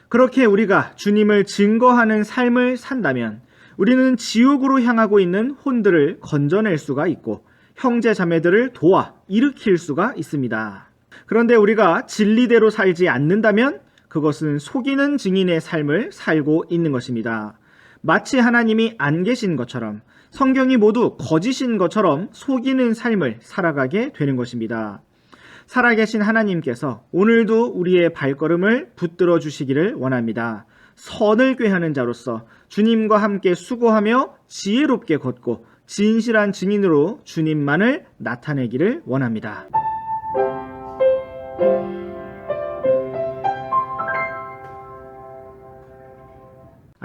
A: 그렇게 우리가 주님을 증거하는 삶을 산다면 우리는 지옥으로 향하고 있는 혼들을 건져낼 수가 있고 형제 자매들을 도와 일으킬 수가 있습니다. 그런데 우리가 진리대로 살지 않는다면 그것은 속이는 증인의 삶을 살고 있는 것입니다. 마치 하나님이 안 계신 것처럼 성경이 모두 거짓인 것처럼 속이는 삶을 살아가게 되는 것입니다. 살아계신 하나님께서 오늘도 우리의 발걸음을 붙들어 주시기를 원합니다. 선을 꾀하는 자로서 주님과 함께 수고하며 지혜롭게 걷고 진실한 증인으로 주님만을 나타내기를 원합니다.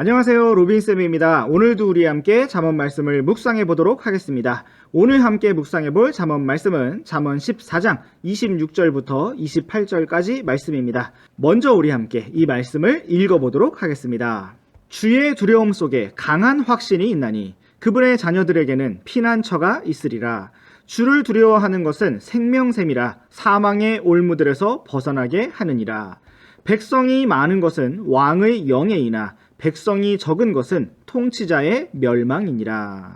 A: 안녕하세요. 로빈쌤입니다. 오늘도 우리 함께 잠언 말씀을 묵상해 보도록 하겠습니다. 오늘 함께 묵상해 볼 잠언 말씀은 잠언 14장 26절부터 28절까지 말씀입니다. 먼저 우리 함께 이 말씀을 읽어보도록 하겠습니다. 주의 두려움 속에 강한 확신이 있나니 그분의 자녀들에게는 피난처가 있으리라. 주를 두려워하는 것은 생명샘이라 사망의 올무들에서 벗어나게 하느니라. 백성이 많은 것은 왕의 영예이나 백성이 적은 것은 통치자의 멸망이니라.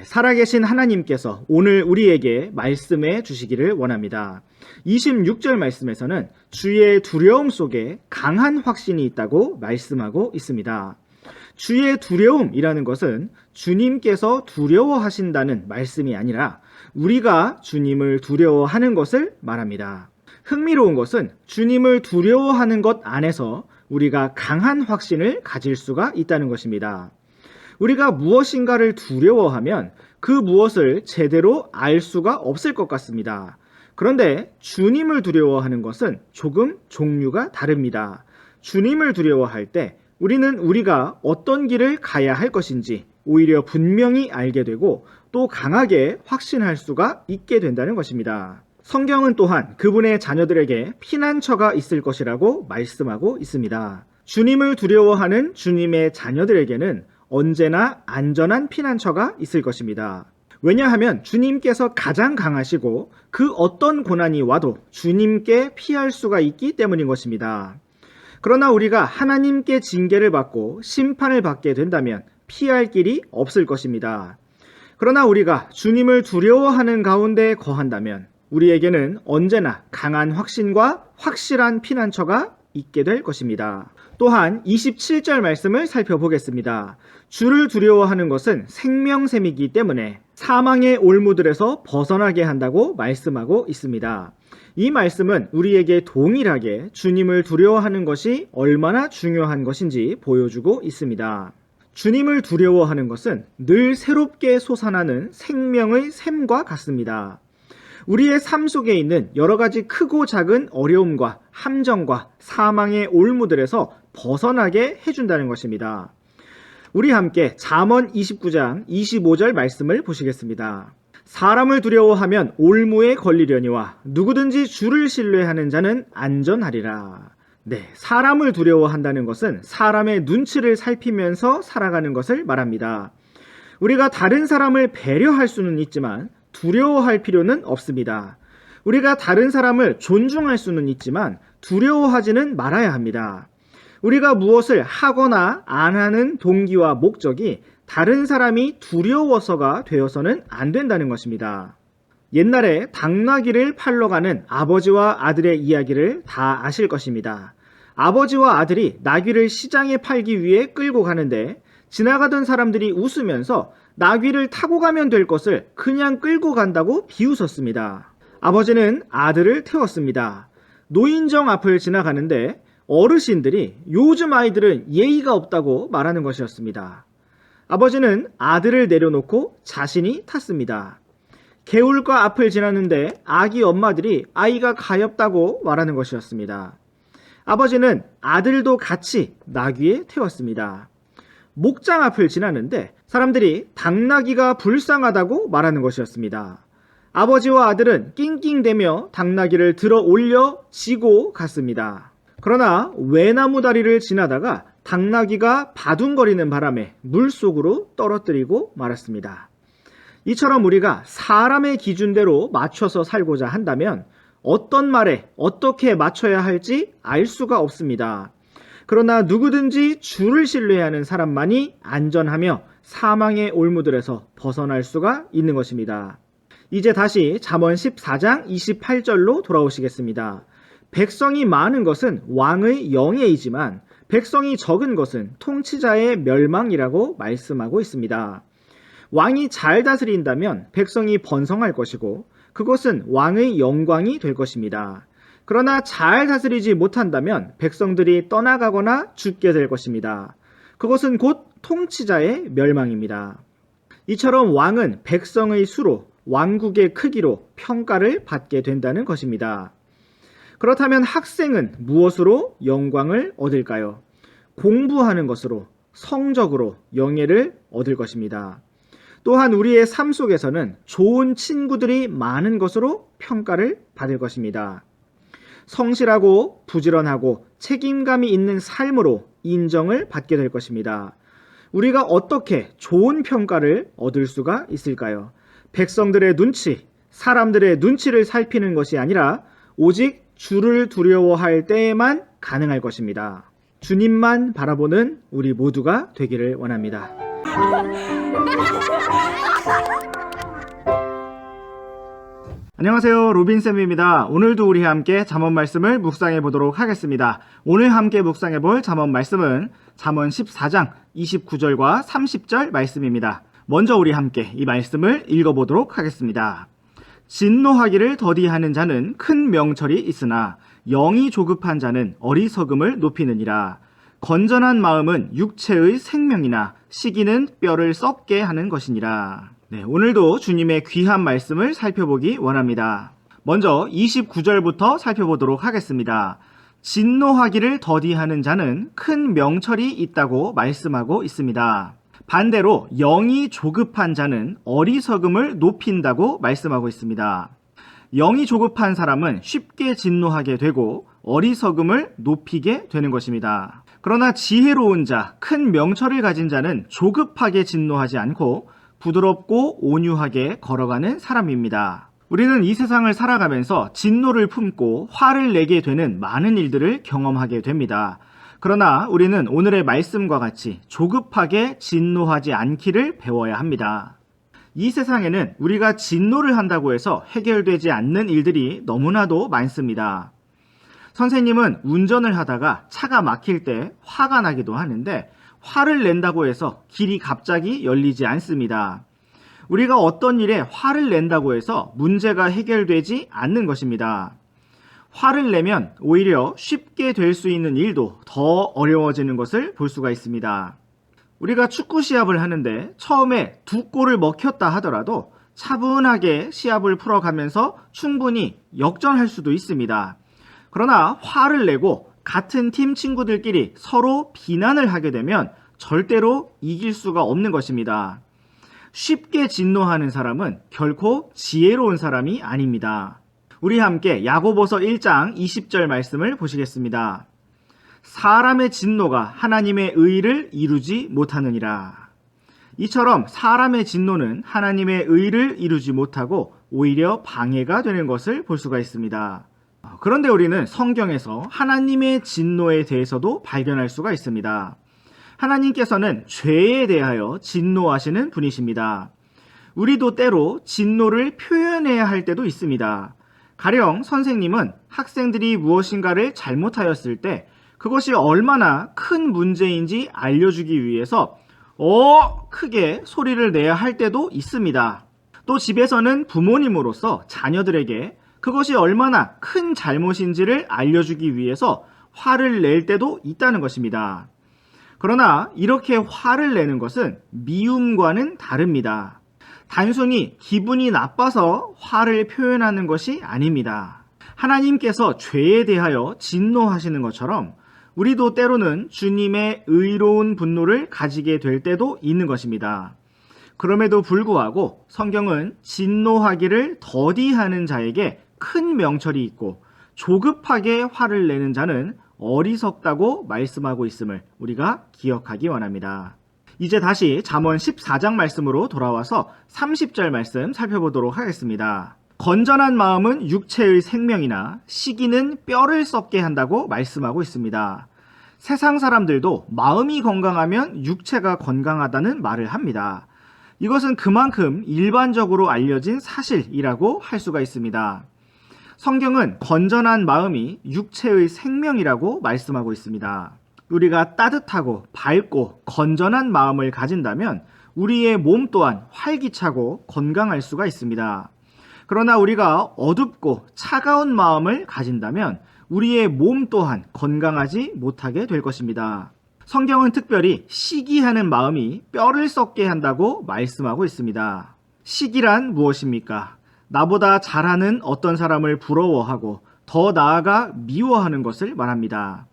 A: 살아계신 하나님께서 오늘 우리에게 말씀해 주시기를 원합니다. 26절 말씀에서는 주의 두려움 속에 강한 확신이 있다고 말씀하고 있습니다. 주의 두려움이라는 것은 주님께서 두려워하신다는 말씀이 아니라 우리가 주님을 두려워하는 것을 말합니다. 흥미로운 것은 주님을 두려워하는 것 안에서 우리가 강한 확신을 가질 수가 있다는 것입니다. 우리가 무엇인가를 두려워하면 그 무엇을 제대로 알 수가 없을 것 같습니다. 그런데 주님을 두려워하는 것은 조금 종류가 다릅니다. 주님을 두려워할 때 우리는 우리가 어떤 길을 가야 할 것인지 오히려 분명히 알게 되고 또 강하게 확신할 수가 있게 된다는 것입니다. 성경은 또한 그분의 자녀들에게 피난처가 있을 것이라고 말씀하고 있습니다. 주님을 두려워하는 주님의 자녀들에게는 언제나 안전한 피난처가 있을 것입니다. 왜냐하면 주님께서 가장 강하시고 그 어떤 고난이 와도 주님께 피할 수가 있기 때문인 것입니다. 그러나 우리가 하나님께 징계를 받고 심판을 받게 된다면 피할 길이 없을 것입니다. 그러나 우리가 주님을 두려워하는 가운데 거한다면 우리에게는 언제나 강한 확신과 확실한 피난처가 있게 될 것입니다. 또한 27절 말씀을 살펴보겠습니다. 주를 두려워하는 것은 생명샘이기 때문에 사망의 올무들에서 벗어나게 한다고 말씀하고 있습니다. 이 말씀은 우리에게 동일하게 주님을 두려워하는 것이 얼마나 중요한 것인지 보여주고 있습니다. 주님을 두려워하는 것은 늘 새롭게 솟아나는 생명의 샘과 같습니다. 우리의 삶 속에 있는 여러 가지 크고 작은 어려움과 함정과 사망의 올무들에서 벗어나게 해준다는 것입니다. 우리 함께 잠언 29장 25절 말씀을 보시겠습니다. 사람을 두려워하면 올무에 걸리려니와 누구든지 주를 신뢰하는 자는 안전하리라. 사람을 두려워한다는 것은 사람의 눈치를 살피면서 살아가는 것을 말합니다. 우리가 다른 사람을 배려할 수는 있지만 두려워할 필요는 없습니다. 우리가 다른 사람을 존중할 수는 있지만 두려워하지는 말아야 합니다. 우리가 무엇을 하거나 안 하는 동기와 목적이 다른 사람이 두려워서가 되어서는 안 된다는 것입니다. 옛날에 당나귀를 팔러 가는 아버지와 아들의 이야기를 다 아실 것입니다. 아버지와 아들이 나귀를 시장에 팔기 위해 끌고 가는데 지나가던 사람들이 웃으면서 나귀를 타고 가면 될 것을 그냥 끌고 간다고 비웃었습니다. 아버지는 아들을 태웠습니다. 노인정 앞을 지나가는데 어르신들이 요즘 아이들은 예의가 없다고 말하는 것이었습니다. 아버지는 아들을 내려놓고 자신이 탔습니다. 개울가 앞을 지나는데 아기 엄마들이 아이가 가엾다고 말하는 것이었습니다. 아버지는 아들도 같이 나귀에 태웠습니다. 목장 앞을 지나는데 사람들이 당나귀가 불쌍하다고 말하는 것이었습니다. 아버지와 아들은 낑낑대며 당나귀를 들어 올려 지고 갔습니다. 그러나 외나무 다리를 지나다가 당나귀가 바둥거리는 바람에 물속으로 떨어뜨리고 말았습니다. 이처럼 우리가 사람의 기준대로 맞춰서 살고자 한다면 어떤 말에 어떻게 맞춰야 할지 알 수가 없습니다. 그러나 누구든지 주를 신뢰하는 사람만이 안전하며 사망의 올무들에서 벗어날 수가 있는 것입니다. 이제 다시 잠언 14장 28절로 돌아오시겠습니다. 백성이 많은 것은 왕의 영예이지만 백성이 적은 것은 통치자의 멸망이라고 말씀하고 있습니다. 왕이 잘 다스린다면 백성이 번성할 것이고 그것은 왕의 영광이 될 것입니다. 그러나 잘 다스리지 못한다면 백성들이 떠나가거나 죽게 될 것입니다. 그것은 곧 통치자의 멸망입니다. 이처럼 왕은 백성의 수로, 왕국의 크기로 평가를 받게 된다는 것입니다. 그렇다면 학생은 무엇으로 영광을 얻을까요? 공부하는 것으로, 성적으로 영예를 얻을 것입니다. 또한 우리의 삶 속에서는 좋은 친구들이 많은 것으로 평가를 받을 것입니다. 성실하고 부지런하고 책임감이 있는 삶으로 인정을 받게 될 것입니다. 우리가 어떻게 좋은 평가를 얻을 수가 있을까요? 백성들의 눈치, 사람들의 눈치를 살피는 것이 아니라 오직 주를 두려워할 때에만 가능할 것입니다. 주님만 바라보는 우리 모두가 되기를 원합니다. 안녕하세요, 로빈쌤입니다. 오늘도 우리 함께 잠언 말씀을 묵상해 보도록 하겠습니다. 오늘 함께 묵상해 볼 잠언 말씀은 잠언 14장 29절과 30절 말씀입니다. 먼저 우리 함께 이 말씀을 읽어보도록 하겠습니다. 진노하기를 더디하는 자는 큰 명철이 있으나 영이 조급한 자는 어리석음을 높이느니라. 건전한 마음은 육체의 생명이나 시기는 뼈를 썩게 하는 것이니라. 네, 오늘도 주님의 귀한 말씀을 살펴보기 원합니다. 먼저 29절부터 살펴보도록 하겠습니다. 진노하기를 더디하는 자는 큰 명철이 있다고 말씀하고 있습니다. 반대로 영이 조급한 자는 어리석음을 높인다고 말씀하고 있습니다. 영이 조급한 사람은 쉽게 진노하게 되고 어리석음을 높이게 되는 것입니다. 그러나 지혜로운 자, 큰 명철을 가진 자는 조급하게 진노하지 않고 부드럽고 온유하게 걸어가는 사람입니다. 우리는 이 세상을 살아가면서 진노를 품고 화를 내게 되는 많은 일들을 경험하게 됩니다. 그러나 우리는 오늘의 말씀과 같이 조급하게 진노하지 않기를 배워야 합니다. 이 세상에는 우리가 진노를 한다고 해서 해결되지 않는 일들이 너무나도 많습니다. 선생님은 운전을 하다가 차가 막힐 때 화가 나기도 하는데 화를 낸다고 해서 길이 갑자기 열리지 않습니다. 우리가 어떤 일에 화를 낸다고 해서 문제가 해결되지 않는 것입니다. 화를 내면 오히려 쉽게 될 수 있는 일도 더 어려워지는 것을 볼 수가 있습니다. 우리가 축구 시합을 하는데 처음에 2골을 먹혔다 하더라도 차분하게 시합을 풀어가면서 충분히 역전할 수도 있습니다. 그러나 화를 내고 같은 팀 친구들끼리 서로 비난을 하게 되면 절대로 이길 수가 없는 것입니다. 쉽게 진노하는 사람은 결코 지혜로운 사람이 아닙니다. 우리 함께 야고보서 1장 20절 말씀을 보시겠습니다. 사람의 진노가 하나님의 의를 이루지 못하느니라. 이처럼 사람의 진노는 하나님의 의를 이루지 못하고 오히려 방해가 되는 것을 볼 수가 있습니다. 그런데 우리는 성경에서 하나님의 진노에 대해서도 발견할 수가 있습니다. 하나님께서는 죄에 대하여 진노하시는 분이십니다. 우리도 때로 진노를 표현해야 할 때도 있습니다. 가령 선생님은 학생들이 무엇인가를 잘못하였을 때 그것이 얼마나 큰 문제인지 알려주기 위해서 크게 소리를 내야 할 때도 있습니다. 또 집에서는 부모님으로서 자녀들에게 그것이 얼마나 큰 잘못인지를 알려주기 위해서 화를 낼 때도 있다는 것입니다. 그러나 이렇게 화를 내는 것은 미움과는 다릅니다. 단순히 기분이 나빠서 화를 표현하는 것이 아닙니다. 하나님께서 죄에 대하여 진노하시는 것처럼 우리도 때로는 주님의 의로운 분노를 가지게 될 때도 있는 것입니다. 그럼에도 불구하고 성경은 진노하기를 더디하는 자에게 큰 명철이 있고 조급하게 화를 내는 자는 어리석다고 말씀하고 있음을 우리가 기억하기 원합니다. 이제 다시 잠언 14장 말씀으로 돌아와서 30절 말씀 살펴보도록 하겠습니다. 건전한 마음은 육체의 생명이나 시기는 뼈를 썩게 한다고 말씀하고 있습니다. 세상 사람들도 마음이 건강하면 육체가 건강하다는 말을 합니다. 이것은 그만큼 일반적으로 알려진 사실이라고 할 수가 있습니다. 성경은 건전한 마음이 육체의 생명이라고 말씀하고 있습니다. 우리가 따뜻하고 밝고 건전한 마음을 가진다면 우리의 몸 또한 활기차고 건강할 수가 있습니다. 그러나 우리가 어둡고 차가운 마음을 가진다면 우리의 몸 또한 건강하지 못하게 될 것입니다. 성경은 특별히 시기하는 마음이 뼈를 썩게 한다고 말씀하고 있습니다. 시기란 무엇입니까? 나보다 잘하는 어떤 사람을 부러워하고 더 나아가 미워하는 것을 말합니다.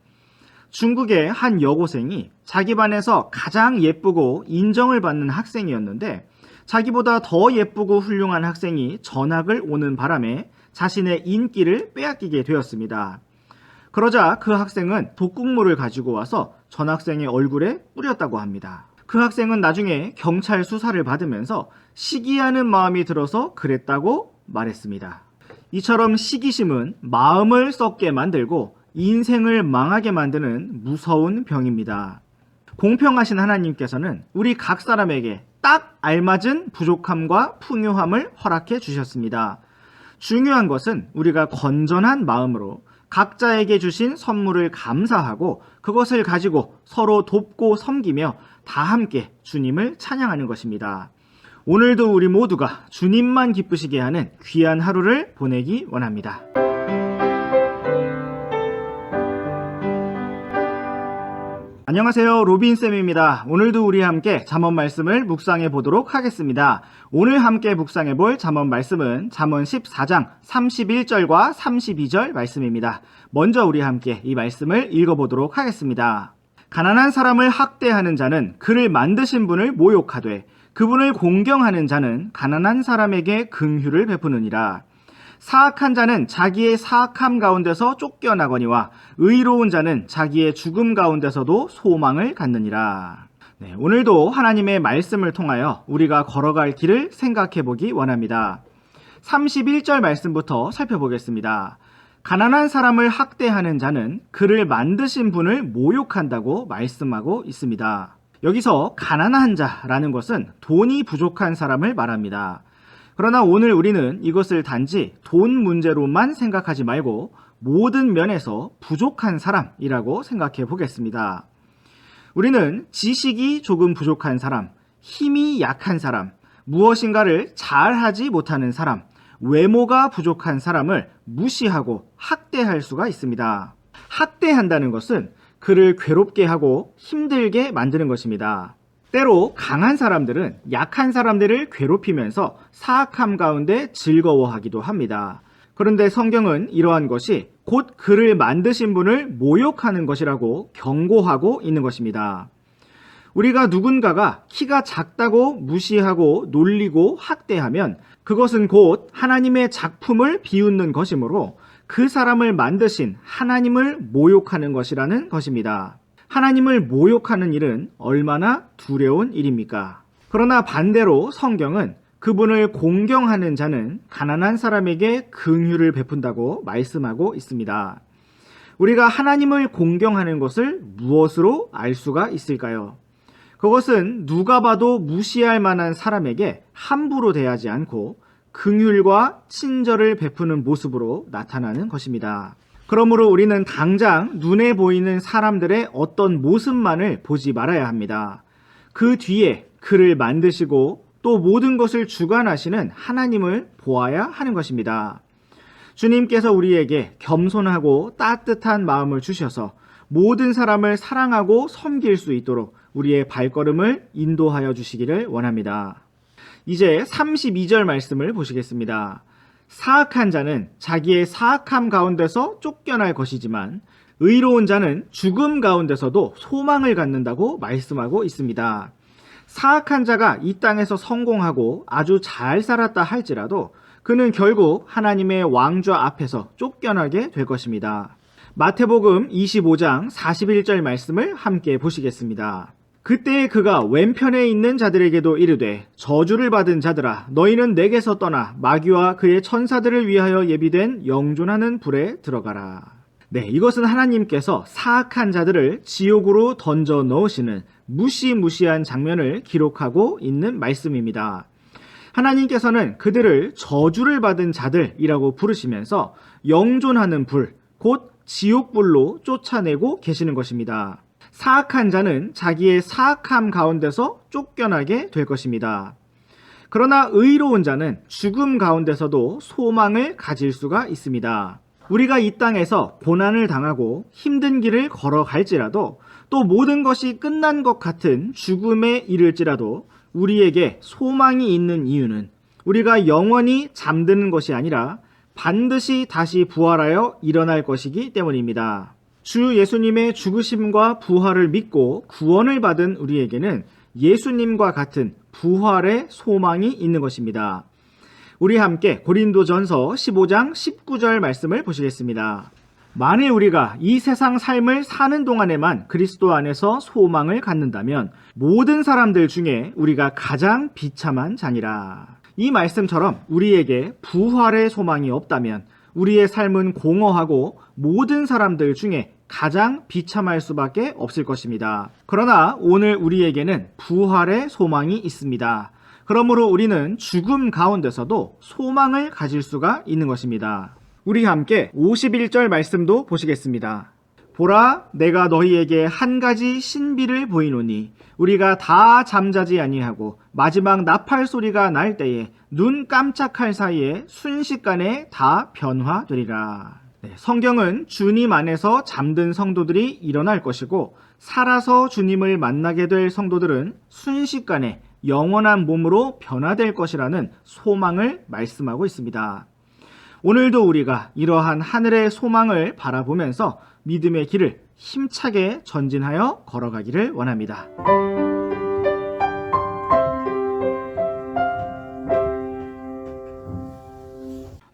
A: 중국의 한 여고생이 자기 반에서 가장 예쁘고 인정을 받는 학생이었는데 자기보다 더 예쁘고 훌륭한 학생이 전학을 오는 바람에 자신의 인기를 빼앗기게 되었습니다. 그러자 그 학생은 독극물을 가지고 와서 전학생의 얼굴에 뿌렸다고 합니다. 그 학생은 나중에 경찰 수사를 받으면서 시기하는 마음이 들어서 그랬다고 말했습니다. 이처럼 시기심은 마음을 썩게 만들고 인생을 망하게 만드는 무서운 병입니다. 공평하신 하나님께서는 우리 각 사람에게 딱 알맞은 부족함과 풍요함을 허락해 주셨습니다. 중요한 것은 우리가 건전한 마음으로 각자에게 주신 선물을 감사하고 그것을 가지고 서로 돕고 섬기며 다 함께 주님을 찬양하는 것입니다. 오늘도 우리 모두가 주님만 기쁘시게 하는 귀한 하루를 보내기 원합니다. 안녕하세요, 로빈쌤입니다. 오늘도 우리 함께 잠언 말씀을 묵상해 보도록 하겠습니다. 오늘 함께 묵상해 볼 잠언 말씀은 잠언 14장 31절과 32절 말씀입니다. 먼저 우리 함께 이 말씀을 읽어보도록 하겠습니다. 가난한 사람을 학대하는 자는 그를 만드신 분을 모욕하되 그분을 공경하는 자는 가난한 사람에게 긍휼을 베푸느니라. 사악한 자는 자기의 사악함 가운데서 쫓겨나거니와 의로운 자는 자기의 죽음 가운데서도 소망을 갖느니라. 네, 오늘도 하나님의 말씀을 통하여 우리가 걸어갈 길을 생각해 보기 원합니다. 31절 말씀부터 살펴보겠습니다. 가난한 사람을 학대하는 자는 그를 만드신 분을 모욕한다고 말씀하고 있습니다. 여기서 가난한 자라는 것은 돈이 부족한 사람을 말합니다. 그러나 오늘 우리는 이것을 단지 돈 문제로만 생각하지 말고 모든 면에서 부족한 사람이라고 생각해 보겠습니다. 우리는 지식이 조금 부족한 사람, 힘이 약한 사람, 무엇인가를 잘하지 못하는 사람, 외모가 부족한 사람을 무시하고 학대할 수가 있습니다. 학대한다는 것은 그를 괴롭게 하고 힘들게 만드는 것입니다. 때로 강한 사람들은 약한 사람들을 괴롭히면서 사악함 가운데 즐거워하기도 합니다. 그런데 성경은 이러한 것이 곧 그를 만드신 분을 모욕하는 것이라고 경고하고 있는 것입니다. 우리가 누군가가 키가 작다고 무시하고 놀리고 학대하면 그것은 곧 하나님의 작품을 비웃는 것이므로 그 사람을 만드신 하나님을 모욕하는 것이라는 것입니다. 하나님을 모욕하는 일은 얼마나 두려운 일입니까? 그러나 반대로 성경은 그분을 공경하는 자는 가난한 사람에게 긍휼을 베푼다고 말씀하고 있습니다. 우리가 하나님을 공경하는 것을 무엇으로 알 수가 있을까요? 그것은 누가 봐도 무시할 만한 사람에게 함부로 대하지 않고 긍휼과 친절을 베푸는 모습으로 나타나는 것입니다. 그러므로 우리는 당장 눈에 보이는 사람들의 어떤 모습만을 보지 말아야 합니다. 그 뒤에 그를 만드시고 또 모든 것을 주관하시는 하나님을 보아야 하는 것입니다. 주님께서 우리에게 겸손하고 따뜻한 마음을 주셔서 모든 사람을 사랑하고 섬길 수 있도록 우리의 발걸음을 인도하여 주시기를 원합니다. 이제 32절 말씀을 보시겠습니다. 사악한 자는 자기의 사악함 가운데서 쫓겨날 것이지만 의로운 자는 죽음 가운데서도 소망을 갖는다고 말씀하고 있습니다. 사악한 자가 이 땅에서 성공하고 아주 잘 살았다 할지라도 그는 결국 하나님의 왕좌 앞에서 쫓겨나게 될 것입니다. 마태복음 25장 41절 말씀을 함께 보시겠습니다. 그때에 그가 왼편에 있는 자들에게도 이르되 저주를 받은 자들아 너희는 내게서 떠나 마귀와 그의 천사들을 위하여 예비된 영존하는 불에 들어가라. 네, 이것은 하나님께서 사악한 자들을 지옥으로 던져 넣으시는 무시무시한 장면을 기록하고 있는 말씀입니다. 하나님께서는 그들을 저주를 받은 자들이라고 부르시면서 영존하는 불, 곧 지옥불로 쫓아내고 계시는 것입니다. 사악한 자는 자기의 사악함 가운데서 쫓겨나게 될 것입니다. 그러나 의로운 자는 죽음 가운데서도 소망을 가질 수가 있습니다. 우리가 이 땅에서 고난을 당하고 힘든 길을 걸어갈지라도 또 모든 것이 끝난 것 같은 죽음에 이를지라도 우리에게 소망이 있는 이유는 우리가 영원히 잠드는 것이 아니라 반드시 다시 부활하여 일어날 것이기 때문입니다. 주 예수님의 죽으심과 부활을 믿고 구원을 받은 우리에게는 예수님과 같은 부활의 소망이 있는 것입니다. 우리 함께 고린도전서 15장 19절 말씀을 보시겠습니다. 만일 우리가 이 세상 삶을 사는 동안에만 그리스도 안에서 소망을 갖는다면 모든 사람들 중에 우리가 가장 비참한 자니라. 이 말씀처럼 우리에게 부활의 소망이 없다면 우리의 삶은 공허하고 모든 사람들 중에 가장 비참할 수밖에 없을 것입니다. 그러나 오늘 우리에게는 부활의 소망이 있습니다. 그러므로 우리는 죽음 가운데서도 소망을 가질 수가 있는 것입니다. 우리 함께 51절 말씀도 보시겠습니다. 보라, 내가 너희에게 한 가지 신비를 보이노니 우리가 다 잠자지 아니하고 마지막 나팔 소리가 날 때에 눈 깜짝할 사이에 순식간에 다 변화되리라. 성경은 주님 안에서 잠든 성도들이 일어날 것이고 살아서 주님을 만나게 될 성도들은 순식간에 영원한 몸으로 변화될 것이라는 소망을 말씀하고 있습니다. 오늘도 우리가 이러한 하늘의 소망을 바라보면서 믿음의 길을 힘차게 전진하여 걸어가기를 원합니다.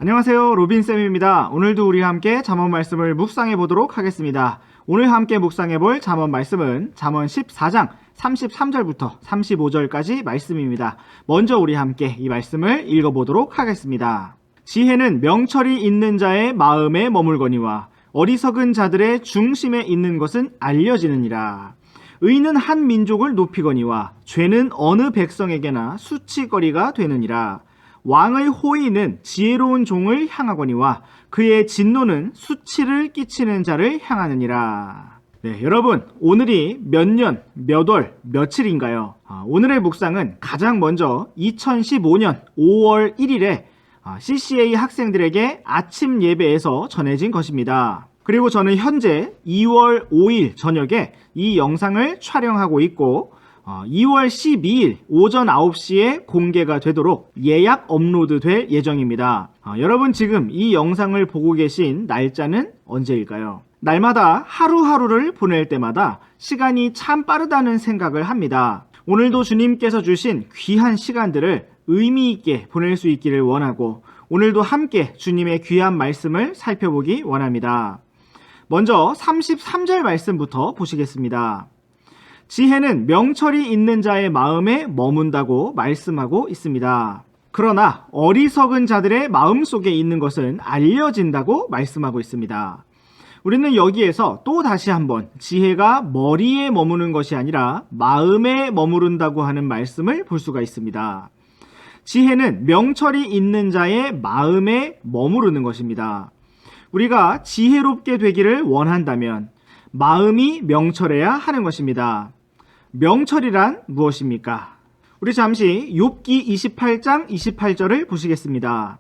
A: 안녕하세요, 로빈쌤입니다. 오늘도 우리 함께 잠언 말씀을 묵상해 보도록 하겠습니다. 오늘 함께 묵상해 볼 잠언 말씀은 잠언 14장 33절부터 35절까지 말씀입니다. 먼저 우리 함께 이 말씀을 읽어보도록 하겠습니다. 지혜는 명철이 있는 자의 마음에 머물거니와 어리석은 자들의 중심에 있는 것은 알려지느니라. 의는 한 민족을 높이거니와 죄는 어느 백성에게나 수치거리가 되느니라. 왕의 호의는 지혜로운 종을 향하거니와 그의 진노는 수치를 끼치는 자를 향하느니라. 네, 여러분, 오늘이 몇 년, 몇 월, 며칠인가요? 오늘의 묵상은 가장 먼저 2015년 5월 1일에 CCA 학생들에게 아침 예배에서 전해진 것입니다. 그리고 저는 현재 2월 5일 저녁에 이 영상을 촬영하고 있고 2월 12일 오전 9시에 공개가 되도록 예약 업로드 될 예정입니다. 여러분, 지금 이 영상을 보고 계신 날짜는 언제일까요? 날마다 하루하루를 보낼 때마다 시간이 참 빠르다는 생각을 합니다. 오늘도 주님께서 주신 귀한 시간들을 의미 있게 보낼 수 있기를 원하고 오늘도 함께 주님의 귀한 말씀을 살펴보기 원합니다. 먼저 33절 말씀부터 보시겠습니다. 지혜는 명철이 있는 자의 마음에 머문다고 말씀하고 있습니다. 그러나 어리석은 자들의 마음 속에 있는 것은 알려진다고 말씀하고 있습니다. 우리는 여기에서 또 다시 한번 지혜가 머리에 머무는 것이 아니라 마음에 머무른다고 하는 말씀을 볼 수가 있습니다. 지혜는 명철이 있는 자의 마음에 머무르는 것입니다. 우리가 지혜롭게 되기를 원한다면 마음이 명철해야 하는 것입니다. 명철이란 무엇입니까? 우리 잠시 욥기 28장 28절을 보시겠습니다.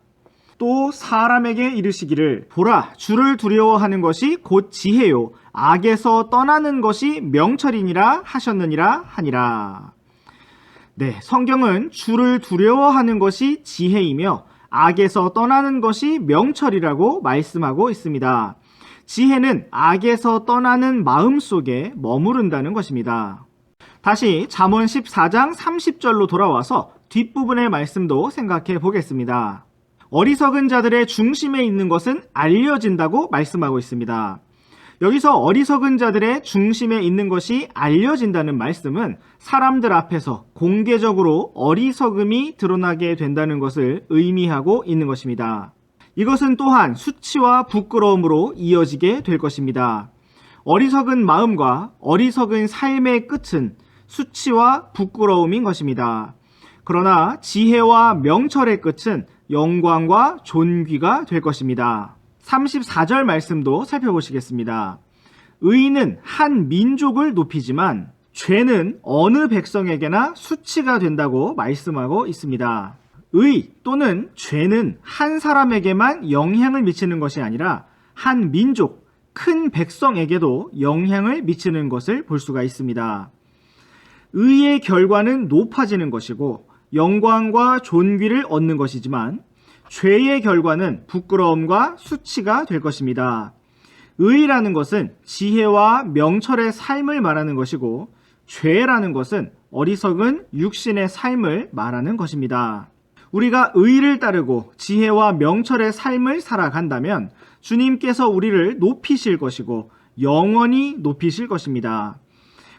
A: 또 사람에게 이르시기를 보라, 주를 두려워하는 것이 곧 지혜요 악에서 떠나는 것이 명철이니라 하셨느니라 하니라. 네, 성경은 주를 두려워하는 것이 지혜이며 악에서 떠나는 것이 명철이라고 말씀하고 있습니다. 지혜는 악에서 떠나는 마음 속에 머무른다는 것입니다. 다시 잠언 14장 30절로 돌아와서 뒷부분의 말씀도 생각해 보겠습니다. 어리석은 자들의 중심에 있는 것은 알려진다고 말씀하고 있습니다. 여기서 어리석은 자들의 중심에 있는 것이 알려진다는 말씀은 사람들 앞에서 공개적으로 어리석음이 드러나게 된다는 것을 의미하고 있는 것입니다. 이것은 또한 수치와 부끄러움으로 이어지게 될 것입니다. 어리석은 마음과 어리석은 삶의 끝은 수치와 부끄러움인 것입니다. 그러나 지혜와 명철의 끝은 영광과 존귀가 될 것입니다. 34절 말씀도 살펴보시겠습니다. 의는 한 민족을 높이지만 죄는 어느 백성에게나 수치가 된다고 말씀하고 있습니다. 의 또는 죄는 한 사람에게만 영향을 미치는 것이 아니라 한 민족, 큰 백성에게도 영향을 미치는 것을 볼 수가 있습니다. 의의 결과는 높아지는 것이고 영광과 존귀를 얻는 것이지만 죄의 결과는 부끄러움과 수치가 될 것입니다. 의라는 것은 지혜와 명철의 삶을 말하는 것이고 죄라는 것은 어리석은 육신의 삶을 말하는 것입니다. 우리가 의를 따르고 지혜와 명철의 삶을 살아간다면 주님께서 우리를 높이실 것이고 영원히 높이실 것입니다.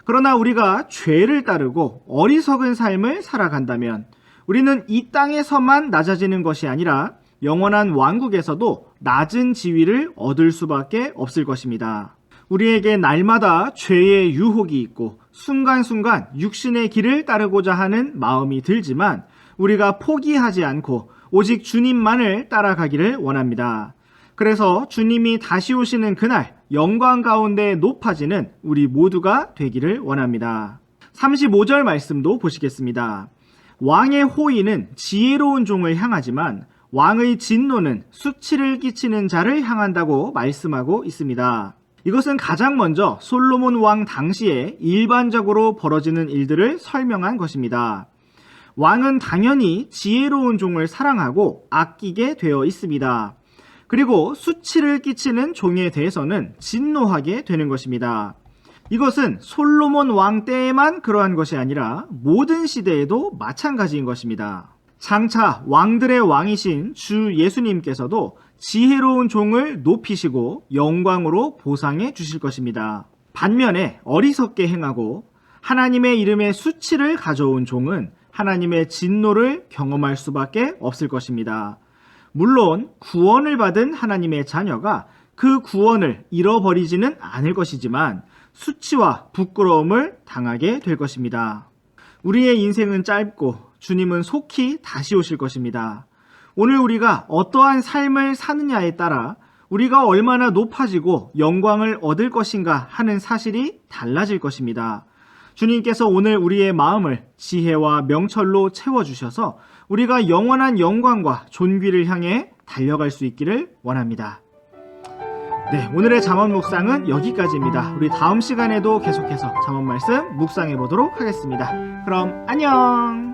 A: 그러나 우리가 죄를 따르고 어리석은 삶을 살아간다면 우리는 이 땅에서만 낮아지는 것이 아니라 영원한 왕국에서도 낮은 지위를 얻을 수밖에 없을 것입니다. 우리에게 날마다 죄의 유혹이 있고 순간순간 육신의 길을 따르고자 하는 마음이 들지만 우리가 포기하지 않고 오직 주님만을 따라가기를 원합니다. 그래서 주님이 다시 오시는 그날 영광 가운데 높아지는 우리 모두가 되기를 원합니다. 35절 말씀도 보시겠습니다. 왕의 호의는 지혜로운 종을 향하지만 왕의 진노는 수치를 끼치는 자를 향한다고 말씀하고 있습니다. 이것은 가장 먼저 솔로몬 왕 당시에 일반적으로 벌어지는 일들을 설명한 것입니다. 왕은 당연히 지혜로운 종을 사랑하고 아끼게 되어 있습니다. 그리고 수치를 끼치는 종에 대해서는 진노하게 되는 것입니다. 이것은 솔로몬 왕 때에만 그러한 것이 아니라 모든 시대에도 마찬가지인 것입니다. 장차 왕들의 왕이신 주 예수님께서도 지혜로운 종을 높이시고 영광으로 보상해 주실 것입니다. 반면에 어리석게 행하고 하나님의 이름에 수치를 가져온 종은 하나님의 진노를 경험할 수밖에 없을 것입니다. 물론 구원을 받은 하나님의 자녀가 그 구원을 잃어버리지는 않을 것이지만 수치와 부끄러움을 당하게 될 것입니다. 우리의 인생은 짧고 주님은 속히 다시 오실 것입니다. 오늘 우리가 어떠한 삶을 사느냐에 따라 우리가 얼마나 높아지고 영광을 얻을 것인가 하는 사실이 달라질 것입니다. 주님께서 오늘 우리의 마음을 지혜와 명철로 채워주셔서 우리가 영원한 영광과 존귀를 향해 달려갈 수 있기를 원합니다. 네, 오늘의 잠언 묵상은 여기까지입니다. 우리 다음 시간에도 계속해서 잠언 말씀 묵상해 보도록 하겠습니다. 그럼 안녕!